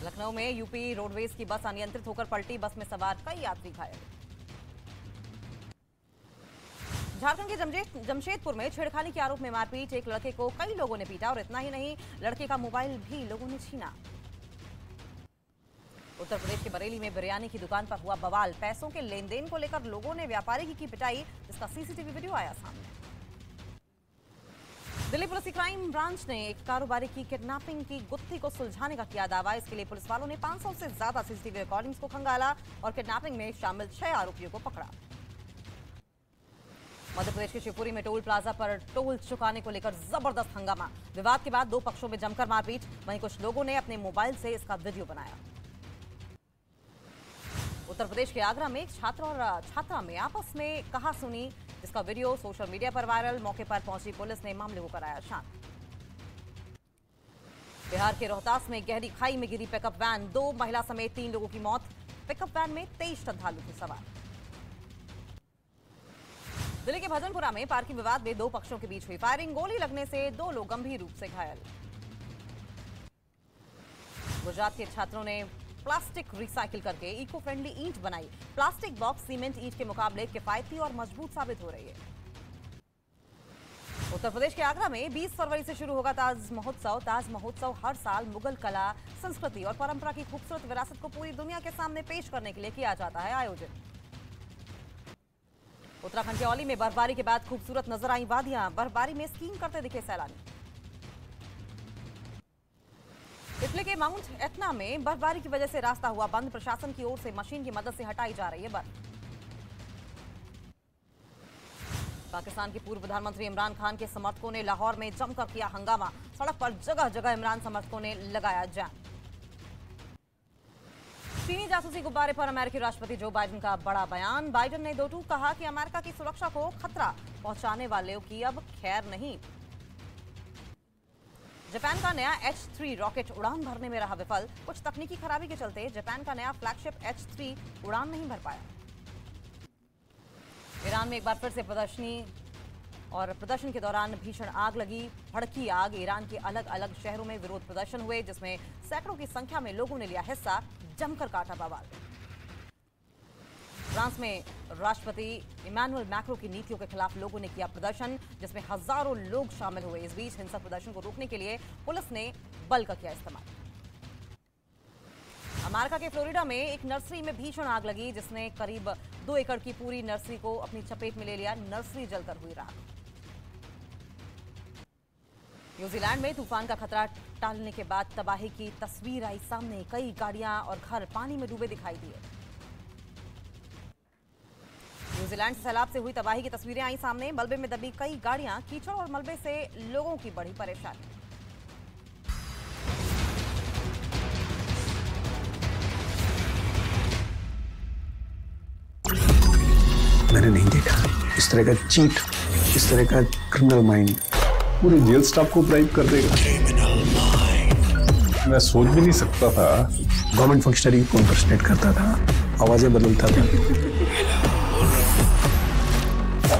लखनऊ में यूपी रोडवेज की बस अनियंत्रित होकर पलटी, बस में सवार कई यात्री घायल। झारखंड के जमशेदपुर में छेड़खानी के आरोप में मारपीट, एक लड़के को कई लोगों ने पीटा और इतना ही नहीं, लड़के का मोबाइल भी लोगों ने छीना। उत्तर प्रदेश के बरेली में बिरयानी की दुकान पर हुआ बवाल, पैसों के लेन देन को लेकर लोगों ने व्यापारी की पिटाई, जिसका सीसीटीवी वीडियो आया सामने। दिल्ली पुलिस की क्राइम ब्रांच ने एक कारोबारी की किडनैपिंग की गुत्थी को सुलझाने का किया दावा। इसके लिए पुलिस वालों ने 500 से ज्यादा सीसीटीवी रिकॉर्डिंग्स को खंगाला और किडनैपिंग में शामिल 6 आरोपियों को पकड़ा। मध्य प्रदेश के शिवपुरी में टोल प्लाजा पर टोल चुकाने को लेकर जबरदस्त हंगामा, विवाद के बाद 2 पक्षों में जमकर मारपीट, वहीं कुछ लोगों ने अपने मोबाइल से इसका वीडियो बनाया। उत्तर प्रदेश के आगरा में एक छात्र और छात्रा में आपस में कहा सुनी, जिसका वीडियो सोशल मीडिया पर वायरल। मौके पर पहुंची पुलिस ने मामले को कराया शांत। बिहार के रोहतास में गहरी खाई में गिरी पिकअप वैन, 2 महिला समेत 3 लोगों की मौत। पिकअप वैन में 23 श्रद्धालु थे सवार। दिल्ली के भजनपुरा में पार्किंग विवाद में 2 पक्षों के बीच हुई फायरिंग, गोली लगने से 2 लोग गंभीर रूप से घायल। गुजरात के छात्रों ने प्लास्टिक रिसाइकिल करके इको फ्रेंडली ईंट बनाई। प्लास्टिक बॉक्स सीमेंट ईंट के मुकाबले किफायती और मजबूत साबित हो रही है। उत्तर प्रदेश के आगरा में 20 फरवरी से शुरू होगा ताज महोत्सव। ताज महोत्सव हर साल मुगल कला, संस्कृति और परंपरा की खूबसूरत विरासत को पूरी दुनिया के सामने पेश करने के लिए किया जाता है आयोजित। उत्तराखंड के औली में बर्फबारी के बाद खूबसूरत नजर आई वादियां, बर्फबारी में स्कीइंग करते दिखे सैलानी। इटली के माउंट एटना में बर्फबारी की वजह से रास्ता हुआ बंद, प्रशासन की ओर से मशीन की मदद से हटाई जा रही है बर्फ। पाकिस्तान के पूर्व प्रधानमंत्री इमरान खान के समर्थकों ने लाहौर में जमकर किया हंगामा, सड़क पर जगह जगह इमरान समर्थकों ने लगाया जाम। चीनी जासूसी गुब्बारे पर अमेरिकी राष्ट्रपति जो बाइडेन का बड़ा बयान। बाइडेन ने दो टूक कहा कि अमेरिका की सुरक्षा को खतरा पहुंचाने वालों की अब खैर नहीं। जापान का नया H-3 रॉकेट उड़ान भरने में रहा विफल, कुछ तकनीकी खराबी के चलते जापान का नया फ्लैगशिप H-3 उड़ान नहीं भर पाया। ईरान में एक बार फिर से प्रदर्शन के दौरान भीषण आग लगी। भड़की आग, ईरान के अलग अलग शहरों में विरोध प्रदर्शन हुए, जिसमें सैकड़ों की संख्या में लोगों ने लिया हिस्सा, जमकर काटा बवाल। फ्रांस में राष्ट्रपति इमैनुअल मैक्रों की नीतियों के खिलाफ लोगों ने किया प्रदर्शन, जिसमें हजारों लोग शामिल हुए। इस बीच हिंसक प्रदर्शन को रोकने के लिए पुलिस ने बल का किया इस्तेमाल। अमेरिका के फ्लोरिडा में एक नर्सरी में भीषण आग लगी, जिसने करीब 2 एकड़ की पूरी नर्सरी को अपनी चपेट में ले लिया। नर्सरी जलकर हुई राख। न्यूजीलैंड में तूफान का खतरा टालने के बाद तबाही की तस्वीर आई सामने, कई गाड़ियां और घर पानी में डूबे दिखाई दिए। न्यूजीलैंड से सैलाब से हुई तबाही की तस्वीरें आई सामने, मलबे में दबी कई गाड़ियां, कीचड़ और मलबे से लोगों की बड़ी परेशानी। मैंने नहीं देखा इस तरह का चीट, इस तरह का क्रिमिनल माइंड पूरे जेल स्टाफ को ब्राइब कर देगा। मैं सोच भी नहीं सकता था गवर्नमेंट फंक्शनरी को इम्पर्सनेट करता था, आवाजें बदलता था।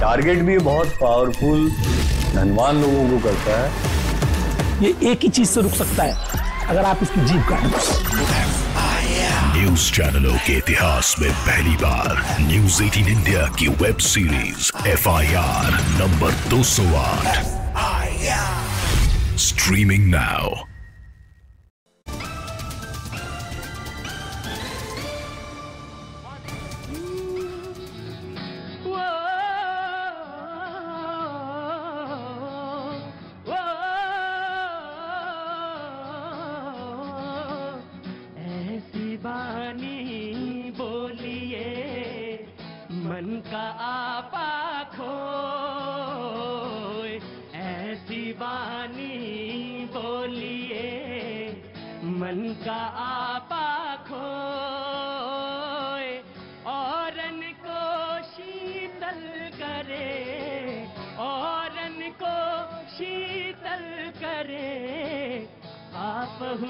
टारगेट भी बहुत पावरफुल धनवान लोगों को करता है। ये एक ही चीज से रुक सकता है, अगर आप इसकी जीभ काट दो। न्यूज चैनलों के इतिहास में पहली बार न्यूज 18 इंडिया की web series FIR number 208 streaming now.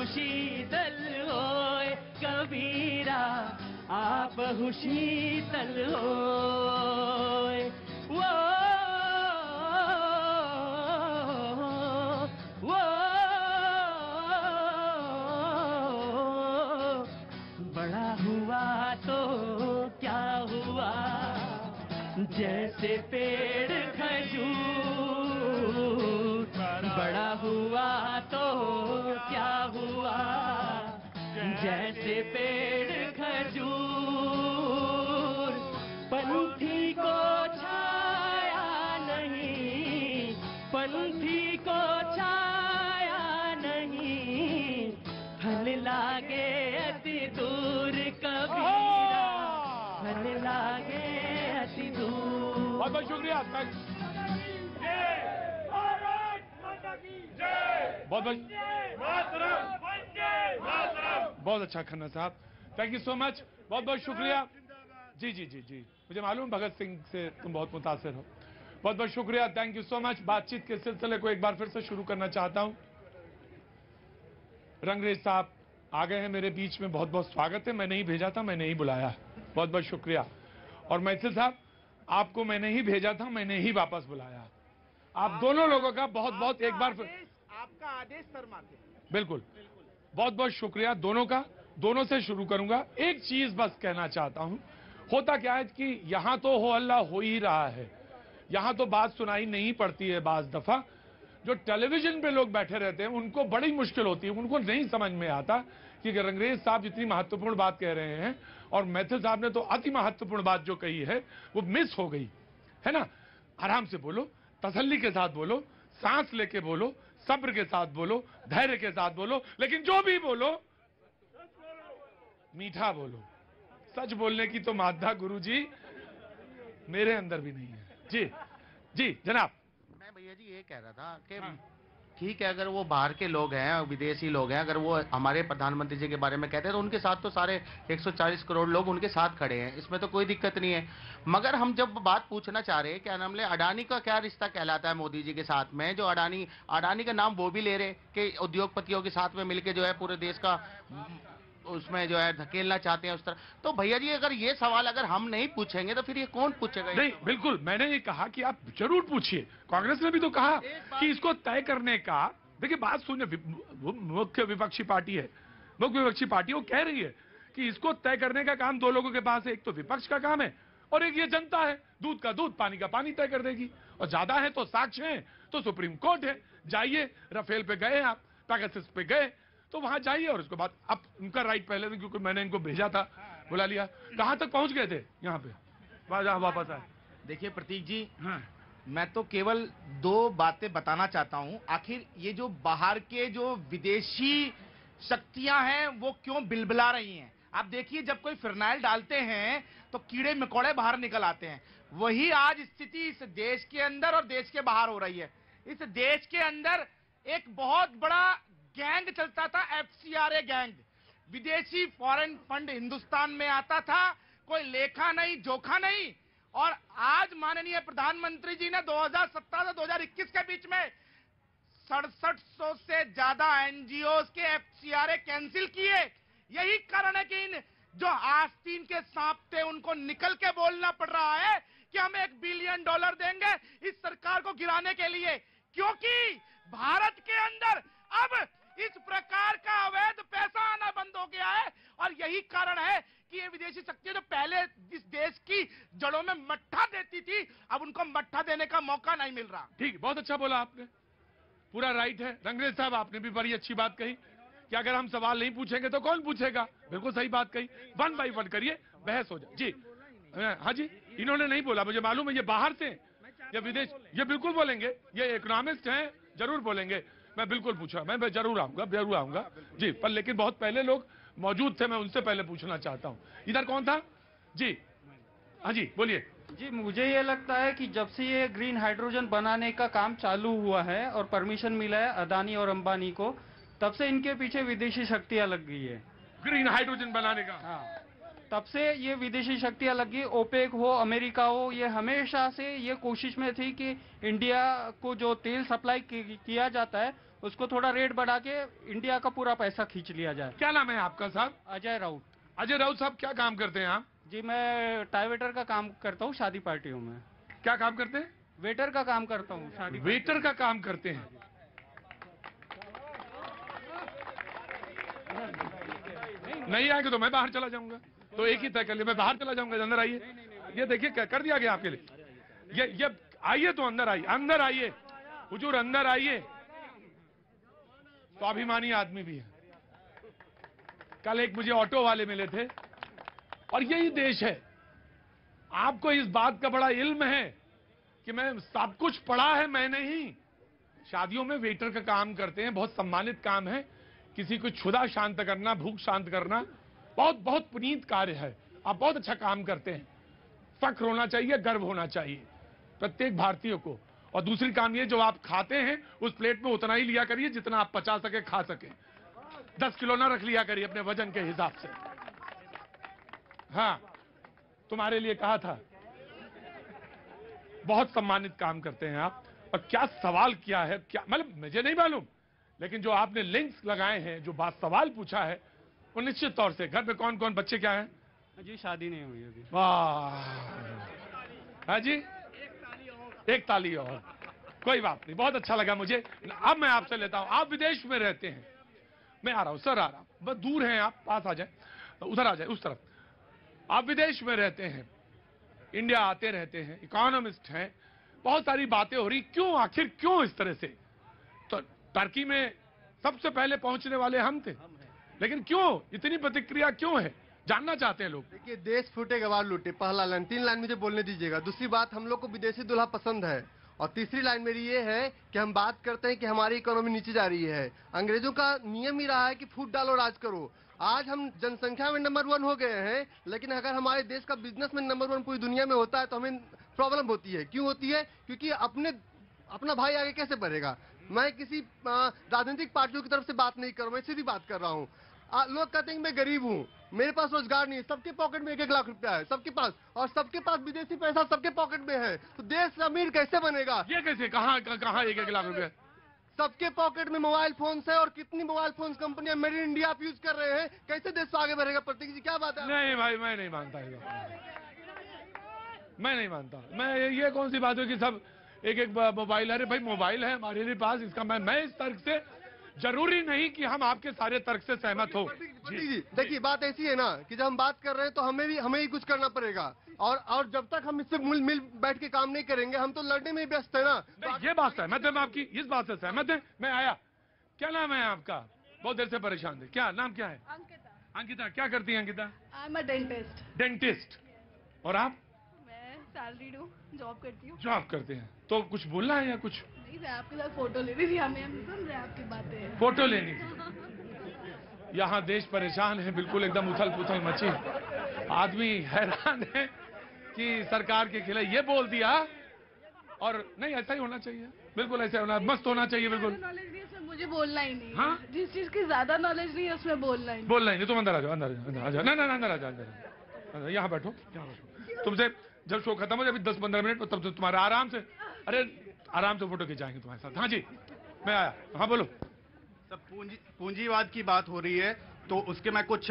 शीतल होए कबीरा आप शीतल होए वो बड़ा हुआ तो क्या हुआ जैसे पेड़ खजूर बड़ा हुआ तो क्या हुआ जैसे पेड़ खजूर पंथी को छाया नहीं पंथी को छाया नहीं फल लागे अति दूर कबीरा फल लागे अति दूर। बहुत बहुत शुक्रिया। बहुत बहुत अच्छा खन्ना साहब, थैंक यू सो मच, बहुत बहुत शुक्रिया। जी जी जी जी, मुझे मालूम भगत सिंह से तुम बहुत मुतासिर हो। बहुत बहुत शुक्रिया, थैंक यू सो मच। बातचीत के सिलसिले को एक बार फिर से शुरू करना चाहता हूं। रंगरेज साहब आ गए हैं मेरे बीच में, बहुत बहुत स्वागत है। मैंने ही भेजा था, मैंने ही बुलाया, बहुत बहुत शुक्रिया। और मैथिल साहब, आपको मैंने ही भेजा था, मैंने ही वापस बुलाया। आप दोनों लोगों का बहुत बहुत एक बार फिर आपका आदेश सर माथे। बिल्कुल, बहुत बहुत शुक्रिया दोनों का। दोनों से शुरू करूंगा। एक चीज बस कहना चाहता हूं, होता क्या है कि यहां तो हो हल्ला हो ही रहा है, यहां तो बात सुनाई नहीं पड़ती है। बाज दफा जो टेलीविजन पे लोग बैठे रहते हैं उनको बड़ी मुश्किल होती है, उनको नहीं समझ में आता कि रंगरेज साहब जितनी महत्वपूर्ण बात कह रहे हैं और मैथिल साहब ने तो अति महत्वपूर्ण बात जो कही है वो मिस हो गई है ना। आराम से बोलो, तसल्ली के साथ बोलो, सांस लेके बोलो, सब्र के साथ बोलो, धैर्य के साथ बोलो, लेकिन जो भी बोलो मीठा बोलो। सच बोलने की तो मादा गुरुजी मेरे अंदर भी नहीं है। जी जी जनाब। मैं भैया जी ये कह रहा था कि ठीक है, अगर वो बाहर के लोग हैं, विदेशी लोग हैं, अगर वो हमारे प्रधानमंत्री जी के बारे में कहते हैं तो उनके साथ तो सारे 140 करोड़ लोग उनके साथ खड़े हैं, इसमें तो कोई दिक्कत नहीं है। मगर हम जब बात पूछना चाह रहे हैं, क्या नाम ले, अडानी का क्या रिश्ता कहलाता है मोदी जी के साथ में, जो अडानी का नाम वो भी ले रहे कि उद्योगपतियों के साथ में मिलकर जो है पूरे देश का उसमें जो है धकेलना चाहते हैं उस तरह। तो भैया जी अगर ये सवाल अगर हम नहीं पूछेंगे तो फिर ये कौन पूछेगा? नहीं, बिल्कुल, मैंने ये कहा कि आप जरूर पूछिए। कांग्रेस ने भी तो कहा कि इसको तय करने का, देखिए बात सुनिए, मुख्य विपक्षी पार्टी है, मुख्य विपक्षी पार्टी वो कह रही है कि इसको तय करने का काम दो लोगों के पास है, एक तो विपक्ष का काम है और एक ये जनता है। दूध का दूध, पानी का पानी तय कर देगी। और ज्यादा है तो साक्ष्य है तो सुप्रीम कोर्ट है। जाइए, राफेल पे गए आप, पैगासस पे गए तो वहां जाइए और उसके बाद अब उनका राइट पहले था क्योंकि मैंने इनको भेजा था, बुला लिया। कहां तक पहुंच गए थे? यहाँ पे वापस आए। देखिए प्रतीक जी, मैं तो केवल दो बातें बताना चाहता हूं। आखिर ये जो बाहर के जो विदेशी शक्तियां हैं वो क्यों बिलबिला रही हैं? आप देखिए, जब कोई फिनाइल डालते हैं तो कीड़े मकोड़े बाहर निकल आते हैं। वही आज स्थिति इस देश के अंदर और देश के बाहर हो रही है। इस देश के अंदर एक बहुत बड़ा गैंग चलता था, FCRA गैंग। विदेशी फॉरेन फंड हिंदुस्तान में आता था, कोई लेखा नहीं, जोखा नहीं। और आज माननीय प्रधानमंत्री जी ने 2017 से 2021 के बीच में 6700 से ज्यादा NGOs के FCRA कैंसिल किए। यही कारण है कि इन जो आस्तीन के सांप थे उनको निकल के बोलना पड़ रहा है कि हम $1 बिलियन देंगे इस सरकार को गिराने के लिए, क्योंकि भारत के अंदर अब इस प्रकार का अवैध पैसा आना बंद हो गया है। और यही कारण है कि ये विदेशी शक्तियां जो पहले इस देश की जड़ों में मट्ठा देती थी, अब उनको मट्ठा देने का मौका नहीं मिल रहा। ठीक, बहुत अच्छा बोला आपने, पूरा राइट है। रंगरेज साहब आपने भी बड़ी अच्छी बात कही कि अगर हम सवाल नहीं पूछेंगे तो कौन पूछेगा। बिल्कुल सही बात कही, 1 बाय 1 करिए, बहस हो जाए। जी हाँ जी, इन्होंने नहीं बोला, मुझे मालूम है ये बाहर से या विदेश, ये बिल्कुल बोलेंगे, ये इकोनॉमिस्ट हैं, जरूर बोलेंगे। मैं बिल्कुल पूछा, मैं जरूर आऊंगा जी, पर लेकिन बहुत पहले लोग मौजूद थे, मैं उनसे पहले पूछना चाहता हूँ। इधर कौन था? जी हाँ जी बोलिए। जी, मुझे ये लगता है कि जब से ये ग्रीन हाइड्रोजन बनाने का काम चालू हुआ है और परमिशन मिला है अदानी और अंबानी को, तब से इनके पीछे विदेशी शक्तियां लग गई है ग्रीन हाइड्रोजन बनाने का। हाँ, तब से ये विदेशी शक्तियां लग गई। ओपेक हो, अमेरिका हो, ये हमेशा से ये कोशिश में थी कि इंडिया को जो तेल सप्लाई किया जाता है उसको थोड़ा रेट बढ़ा के इंडिया का पूरा पैसा खींच लिया जाए। क्या नाम है आपका साहब? अजय राउत। अजय राउत साहब क्या काम करते हैं आप? जी मैं टाई वेटर का काम करता हूँ शादी पार्टियों में। क्या काम करते हैं? वेटर का काम करता हूँ शादी। वेटर का काम करते हैं। नहीं आएंगे तो मैं बाहर चला जाऊंगा। तो एक ही तय कर लिया, मैं बाहर चला जाऊंगा। अंदर आइए, ये देखिए कर दिया गया आपके लिए। ये आइए तो अंदर आइए, अंदर आइए हुजूर, अंदर आइए। स्वाभिमानी आदमी भी है। कल एक मुझे ऑटो वाले मिले थे और यही देश है। आपको इस बात का बड़ा इल्म है कि मैं सब कुछ पढ़ा है मैंने ही। शादियों में वेटर का काम करते हैं, बहुत सम्मानित काम है। किसी को क्षुधा शांत करना, भूख शांत करना बहुत बहुत पुनीत कार्य है। आप बहुत अच्छा काम करते हैं। फख्र होना चाहिए, गर्व होना चाहिए प्रत्येक भारतीय को। और दूसरी काम ये, जो आप खाते हैं उस प्लेट में उतना ही लिया करिए जितना आप पचा सके, खा सके। 10 किलो ना रख लिया करिए अपने वजन के हिसाब से। हाँ, तुम्हारे लिए कहा था। बहुत सम्मानित काम करते हैं आप। और क्या सवाल किया है, क्या मतलब मुझे नहीं मालूम, लेकिन जो आपने लिंक्स लगाए हैं, जो बात सवाल पूछा है, वो निश्चित तौर से। घर में कौन कौन, बच्चे क्या हैं? जी शादी नहीं हुई अभी। वाह, हाँ जी, एक ताली और। कोई बात नहीं, बहुत अच्छा लगा मुझे। अब मैं आपसे लेता हूं, आप विदेश में रहते हैं। मैं आ रहा हूं सर, आ रहा हूं, बस दूर हैं आप, पास आ जाए, उधर आ जाए, उस तरफ। आप विदेश में रहते हैं, इंडिया आते रहते हैं, इकोनॉमिस्ट हैं, बहुत सारी बातें हो रही, क्यों, आखिर क्यों इस तरह से? तो टर्की में सबसे पहले पहुंचने वाले हम थे, लेकिन क्यों इतनी प्रतिक्रिया क्यों है, जानना चाहते हैं लोग। देखिए, देश फूटे गवार लूटे, पहला लाइन। 3 लाइन मुझे बोलने दीजिएगा। दूसरी बात, हम लोग को विदेशी दूल्हा पसंद है। और तीसरी लाइन मेरी ये है कि हम बात करते हैं कि हमारी इकोनॉमी नीचे जा रही है। अंग्रेजों का नियम ही रहा है कि फूट डालो राज करो। आज हम जनसंख्या में नंबर 1 हो गए हैं, लेकिन अगर हमारे देश का बिजनेस में नंबर 1 पूरी दुनिया में होता है तो हमें प्रॉब्लम होती है। क्यों होती है? क्योंकि अपना भाई आगे कैसे बढ़ेगा। मैं किसी राजनीतिक पार्टियों की तरफ से बात नहीं कर रहा हूँ, मैं सीधी बात कर रहा हूँ। लोग कहते हैं कि मैं गरीब हूँ, मेरे पास रोजगार नहीं है। सबके पॉकेट में 1-1 लाख रुपया है, सबके पास, और सबके पास विदेशी पैसा सबके पॉकेट में है। तो देश अमीर कैसे बनेगा? ये कैसे, कहाँ 1-1 लाख रुपया? सबके पॉकेट में मोबाइल फोन है, और कितनी मोबाइल फोन कंपनियां मेड इन इंडिया आप यूज कर रहे हैं। कैसे देश आगे बढ़ेगा? प्रतीक जी, क्या बात है? नहीं भाई, मैं नहीं मानता, मैं नहीं मानता। मैं ये कौन सी बात है कि सब 1-1 मोबाइल? अरे भाई, मोबाइल है हमारे लिए पास, इसका मैं इस तर्क से, जरूरी नहीं कि हम आपके सारे तर्क से सहमत हो। जी, देखिए बात ऐसी है ना कि जब हम बात कर रहे हैं तो हमें ही कुछ करना पड़ेगा। और जब तक हम इससे मिल बैठ के काम नहीं करेंगे, हम तो लड़ने में ही व्यस्त है ना। ये बात सहमत है, मैं आपकी इस बात से सहमत है। मैं आया, क्या नाम है आपका? बहुत देर से परेशान थे। क्या नाम, क्या है? अंकिता। अंकिता, क्या करती है Ankita? I am a dentist. Dentist. और आप? मैं सैलरीड हूँ, जॉब करती हूँ। जॉब करते हैं, तो कुछ बोलना है या कुछ? नहीं, मैं आपके साथ फोटो ले रही थी, हमें समझ रहे आपकी बातें। फोटो लेनी थी। यहाँ देश परेशान है, बिल्कुल एकदम उथल पुथल मची। आदमी हैरान है कि सरकार के खिलाफ ये बोल दिया। और नहीं, ऐसा ही होना चाहिए, बिल्कुल ऐसा होना, मस्त होना चाहिए, बिल्कुल। नॉलेज नहीं है उसमें, मुझे बोलना ही नहीं। हाँ? जिस चीज की ज्यादा नॉलेज नहीं है उसमें बोलना ही नहीं। बोलना ही नहीं। तुम अंदर आ जाओ, अंदर आ जाओ। ना अंदर आ जाओ, यहाँ बैठो, तुमसे जब शो खत्म हो जाए 10-15 मिनट, तब तो तुम्हारा आराम से, अरे आराम से फोटो खिंचाएंगे तुम्हारे साथ। हाँ जी, मैं आया। हाँ बोलो। सब पूंजीवाद की बात हो रही है, तो उसके मैं कुछ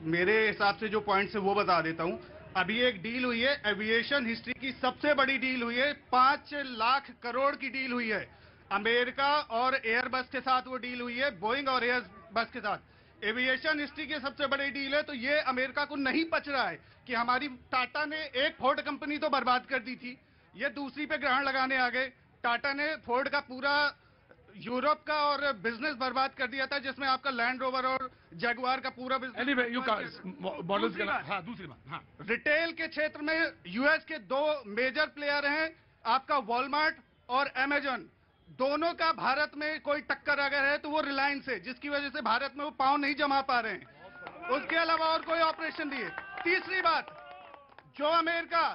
मेरे हिसाब से जो पॉइंट्स है वो बता देता हूँ। अभी एक डील हुई है, एविएशन हिस्ट्री की सबसे बड़ी डील हुई है, 5 लाख करोड़ की डील हुई है। अमेरिका और एयरबस के साथ वो डील हुई है, बोइंग और एयरबस के साथ। एविएशन हिस्ट्री की सबसे बड़ी डील है, तो ये अमेरिका को नहीं पच रहा है कि हमारी टाटा ने एक फोर्ड कंपनी तो बर्बाद कर दी थी, ये दूसरी पे ग्रहण लगाने आ गए। टाटा ने फोर्ड का पूरा यूरोप का और बिजनेस बर्बाद कर दिया था, जिसमें आपका लैंड रोवर और जगुआर का पूरा बिजनेस। दूसरी बात, हाँ, रिटेल के क्षेत्र में यूएस के 2 मेजर प्लेयर हैं, आपका वॉलमार्ट और अमेजन। दोनों का भारत में कोई टक्कर अगर है तो वो रिलायंस है, जिसकी वजह से भारत में वो पांव नहीं जमा पा रहे हैं। उसके अलावा और कोई ऑपरेशन नहीं है। तीसरी बात, जो अमेरिका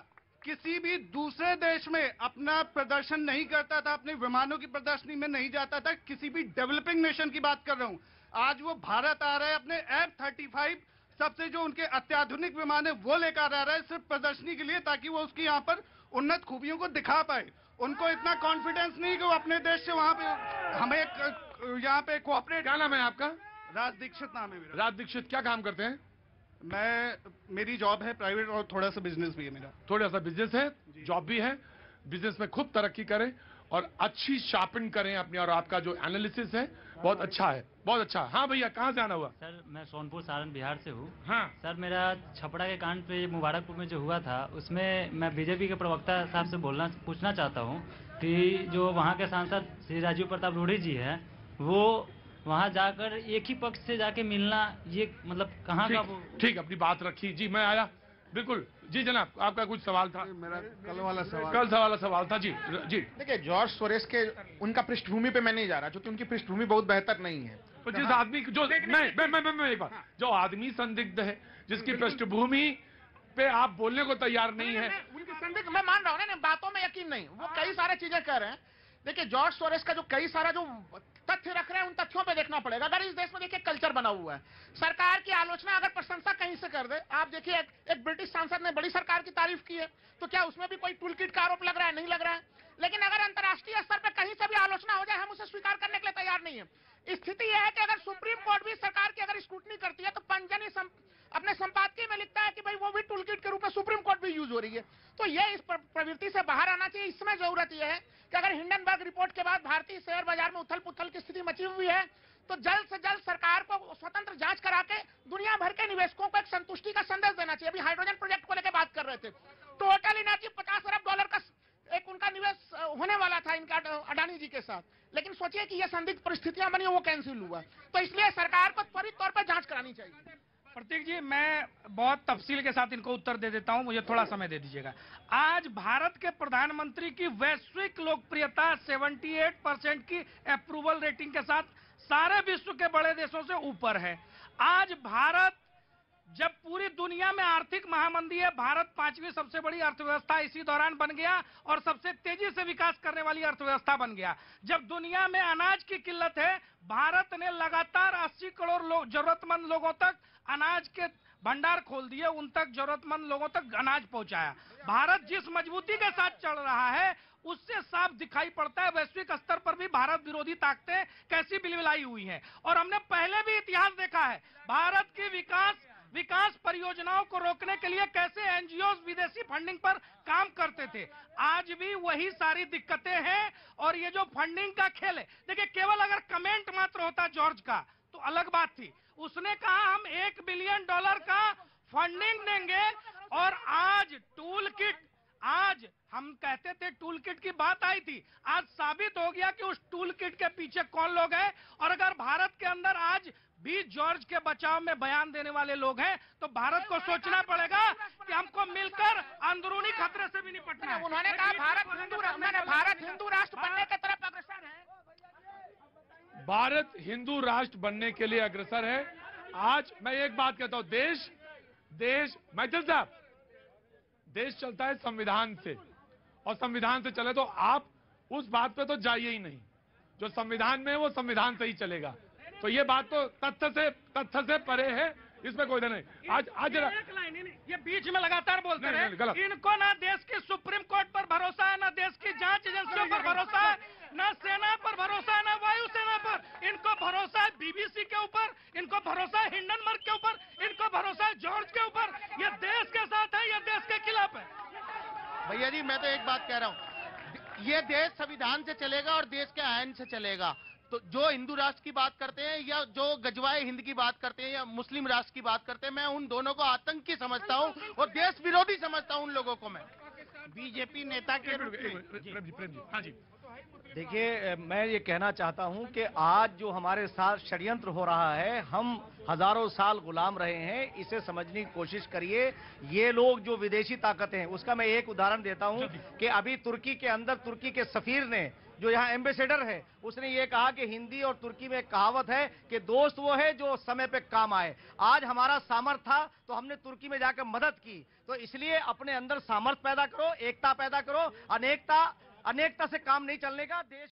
किसी भी दूसरे देश में अपना प्रदर्शन नहीं करता था, अपने विमानों की प्रदर्शनी में नहीं जाता था, किसी भी डेवलपिंग नेशन की बात कर रहा हूं, आज वो भारत आ रहा है अपने F-35 सबसे जो उनके अत्याधुनिक विमान है वो लेकर आ रहा है, सिर्फ प्रदर्शनी के लिए, ताकि वो उसकी यहाँ पर उन्नत खूबियों को दिखा पाए। उनको इतना कॉन्फिडेंस नहीं कि वो अपने देश से वहां पे हमें यहाँ पे कोऑपरेट। क्या नाम है आपका? राज दीक्षित नाम है मेरा। राज दीक्षित, क्या काम करते हैं? मेरी जॉब है प्राइवेट और थोड़ा सा बिजनेस भी है मेरा। थोड़ा सा बिजनेस है, जॉब भी है। बिजनेस में खूब तरक्की करें और अच्छी शॉपिंग करें अपनी, और आपका जो एनालिसिस है बहुत अच्छा है, बहुत अच्छा। हाँ भैया, कहाँ से आना हुआ? सर मैं सोनपुर सारण बिहार से हूँ। हाँ सर, मेरा छपड़ा के कांड पे मुबारकपुर में जो हुआ था, उसमें मैं बीजेपी के प्रवक्ता साहब से पूछना चाहता हूँ कि जो वहाँ के सांसद श्री राजीव प्रताप रूढ़ी जी हैं, वो वहाँ जाकर एक ही पक्ष से जाके मिलना, ये मतलब कहाँ का वो? ठीक, अपनी बात रखी जी, मैं आया बिल्कुल जी। जनाब, आपका कुछ सवाल था? मेरा कल वाला सवाल था जी। देखिए, जॉर्ज सोरेस के उनका पृष्ठभूमि पे मैं नहीं जा रहा, क्योंकि उनकी पृष्ठभूमि बहुत बेहतर नहीं है। तो जिस आदमी जो मैं एक बात, जो आदमी संदिग्ध है, जिसकी पृष्ठभूमि पे आप बोलने को तैयार नहीं है, उनकी संदिग्ध मैं मान रहा हूँ ना, बातों में यकीन नहीं, वो कई सारे चीजें कर रहे हैं। देखिए, जॉर्ज सोरेस का जो कई सारा जो तथ्य रख रहे हैं, उन तथ्यों पे देखना पड़ेगा। अगर इस देश में देखिए कल्चर बना हुआ है, सरकार की आलोचना अगर प्रशंसा कहीं से कर दे, आप देखिए एक ब्रिटिश सांसद ने बड़ी सरकार की तारीफ की है, तो क्या उसमें भी कोई टूल किट का आरोप लग रहा है? नहीं लग रहा है। लेकिन अगर अंतर्राष्ट्रीय स्तर पर कहीं से भी आलोचना हो जाए, हम उसे स्वीकार करने के लिए तैयार नहीं है। स्थिति यह है कि अगर सुप्रीम कोर्ट भी सरकार की अगर स्क्रूटनी करती है, तो पंजनी अपने संपादकीय में लिखता है कि भाई वो भी टूल किट के रूप में सुप्रीम कोर्ट भी यूज हो रही है। तो ये इस प्रवृत्ति से बाहर आना चाहिए। इसमें जरूरत यह है कि अगर हिंडनबर्ग रिपोर्ट के बाद भारतीय शेयर बाजार में उथल पुथल की स्थिति मची हुई है, तो जल्द से जल्द सरकार को स्वतंत्र जांच करा के दुनिया भर के निवेशकों को एक संतुष्टि का संदेश देना चाहिए। अभी हाइड्रोजन प्रोजेक्ट को लेकर बात कर रहे थे, टोटल एनर्जी $50 अरब का एक उनका निवेश होने वाला था इनका अडानी जी के साथ, लेकिन सोचिए कि ये संदिग्ध परिस्थितियां बनी, वो कैंसिल हुआ। तो इसलिए सरकार को त्वरित तौर पर जांच करानी चाहिए। प्रतीक जी, मैं बहुत तफसील के साथ इनको उत्तर दे देता हूं, मुझे थोड़ा समय दे दीजिएगा। आज भारत के प्रधानमंत्री की वैश्विक लोकप्रियता 78% की अप्रूवल रेटिंग के साथ सारे विश्व के बड़े देशों से ऊपर है। आज भारत, जब पूरी दुनिया में आर्थिक महामंदी है, भारत 5वीं सबसे बड़ी अर्थव्यवस्था इसी दौरान बन गया और सबसे तेजी से विकास करने वाली अर्थव्यवस्था बन गया। जब दुनिया में अनाज की किल्लत है, भारत ने लगातार 80 करोड़ जरूरतमंद लोगों तक अनाज के भंडार खोल दिए, उन तक जरूरतमंद लोगों तक अनाज पहुंचाया। भारत जिस मजबूती के साथ चल रहा है, उससे साफ दिखाई पड़ता है वैश्विक स्तर पर भी भारत विरोधी ताकतें कैसी बिलबिलाई हुई हैं। और हमने पहले भी इतिहास देखा है, भारत की विकास परियोजनाओं को रोकने के लिए कैसे एनजीओ विदेशी फंडिंग पर काम करते थे। आज भी वही सारी दिक्कतें हैं और ये जो फंडिंग का खेल है, देखिए, केवल अगर कमेंट मात्र होता जॉर्ज का तो अलग बात थी। उसने कहा हम $1 बिलियन का फंडिंग देंगे, और आज टूल किट, आज हम कहते थे टूल किट की बात आई थी, आज साबित हो गया कि उस टूल किट के पीछे कौन लोग हैं। और अगर भारत के अंदर आज भी जॉर्ज के बचाव में बयान देने वाले लोग हैं, तो भारत को सोचना पड़ेगा कि हमको मिलकर अंदरूनी खतरे से भी निपटना है। उन्होंने कहा भारत हिंदू राष्ट्र बनने की तरफ अग्रसर है। भारत हिंदू राष्ट्र बनने के लिए अग्रसर है। आज मैं एक बात कहता हूं, देश मैथिल साहब, देश चलता है संविधान से, और संविधान से चले तो आप उस बात पे तो जाइए ही नहीं। जो संविधान में है वो संविधान से ही चलेगा। तो ये बात तो तथ्य से परे है, इसमें कोई नहीं। आज ये बीच में लगातार बोलते रहे, इनको ना देश की सुप्रीम कोर्ट पर भरोसा है, ना देश की जांच एजेंसियों पर भरोसा है, ना सेना पर भरोसा है, ना वायुसेना पर। इनको भरोसा है बीबीसी के ऊपर, इनको भरोसा है हिंडनबर्ग के ऊपर, इनको भरोसा है जॉर्ज के ऊपर। ये देश के साथ है, ये देश के खिलाफ है। भैया जी, मैं तो एक बात कह रहा हूँ, ये देश संविधान से चलेगा और देश के आयन से चलेगा। तो जो हिंदू राष्ट्र की बात करते हैं, या जो गजवाए हिंद की बात करते हैं, या मुस्लिम राष्ट्र की बात करते हैं, मैं उन दोनों को आतंकी समझता हूं और देश विरोधी समझता हूं उन लोगों को। मैं बीजेपी नेता के हाँ जी, देखिए, मैं ये कहना चाहता हूं कि आज जो हमारे साथ षड्यंत्र हो रहा है, हम हजारों साल गुलाम रहे हैं, इसे समझने की कोशिश करिए। ये लोग जो विदेशी ताकतें हैं, उसका मैं एक उदाहरण देता हूं कि अभी तुर्की के अंदर तुर्की के सफीर ने, जो यहाँ एम्बेसडर है, उसने ये कहा कि हिंदी और तुर्की में एक कहावत है कि दोस्त वो है जो समय पे काम आए। आज हमारा सामर्थ्य था तो हमने तुर्की में जाकर मदद की। तो इसलिए अपने अंदर सामर्थ्य पैदा करो, एकता पैदा करो। अनेकता से काम नहीं चलने का। देश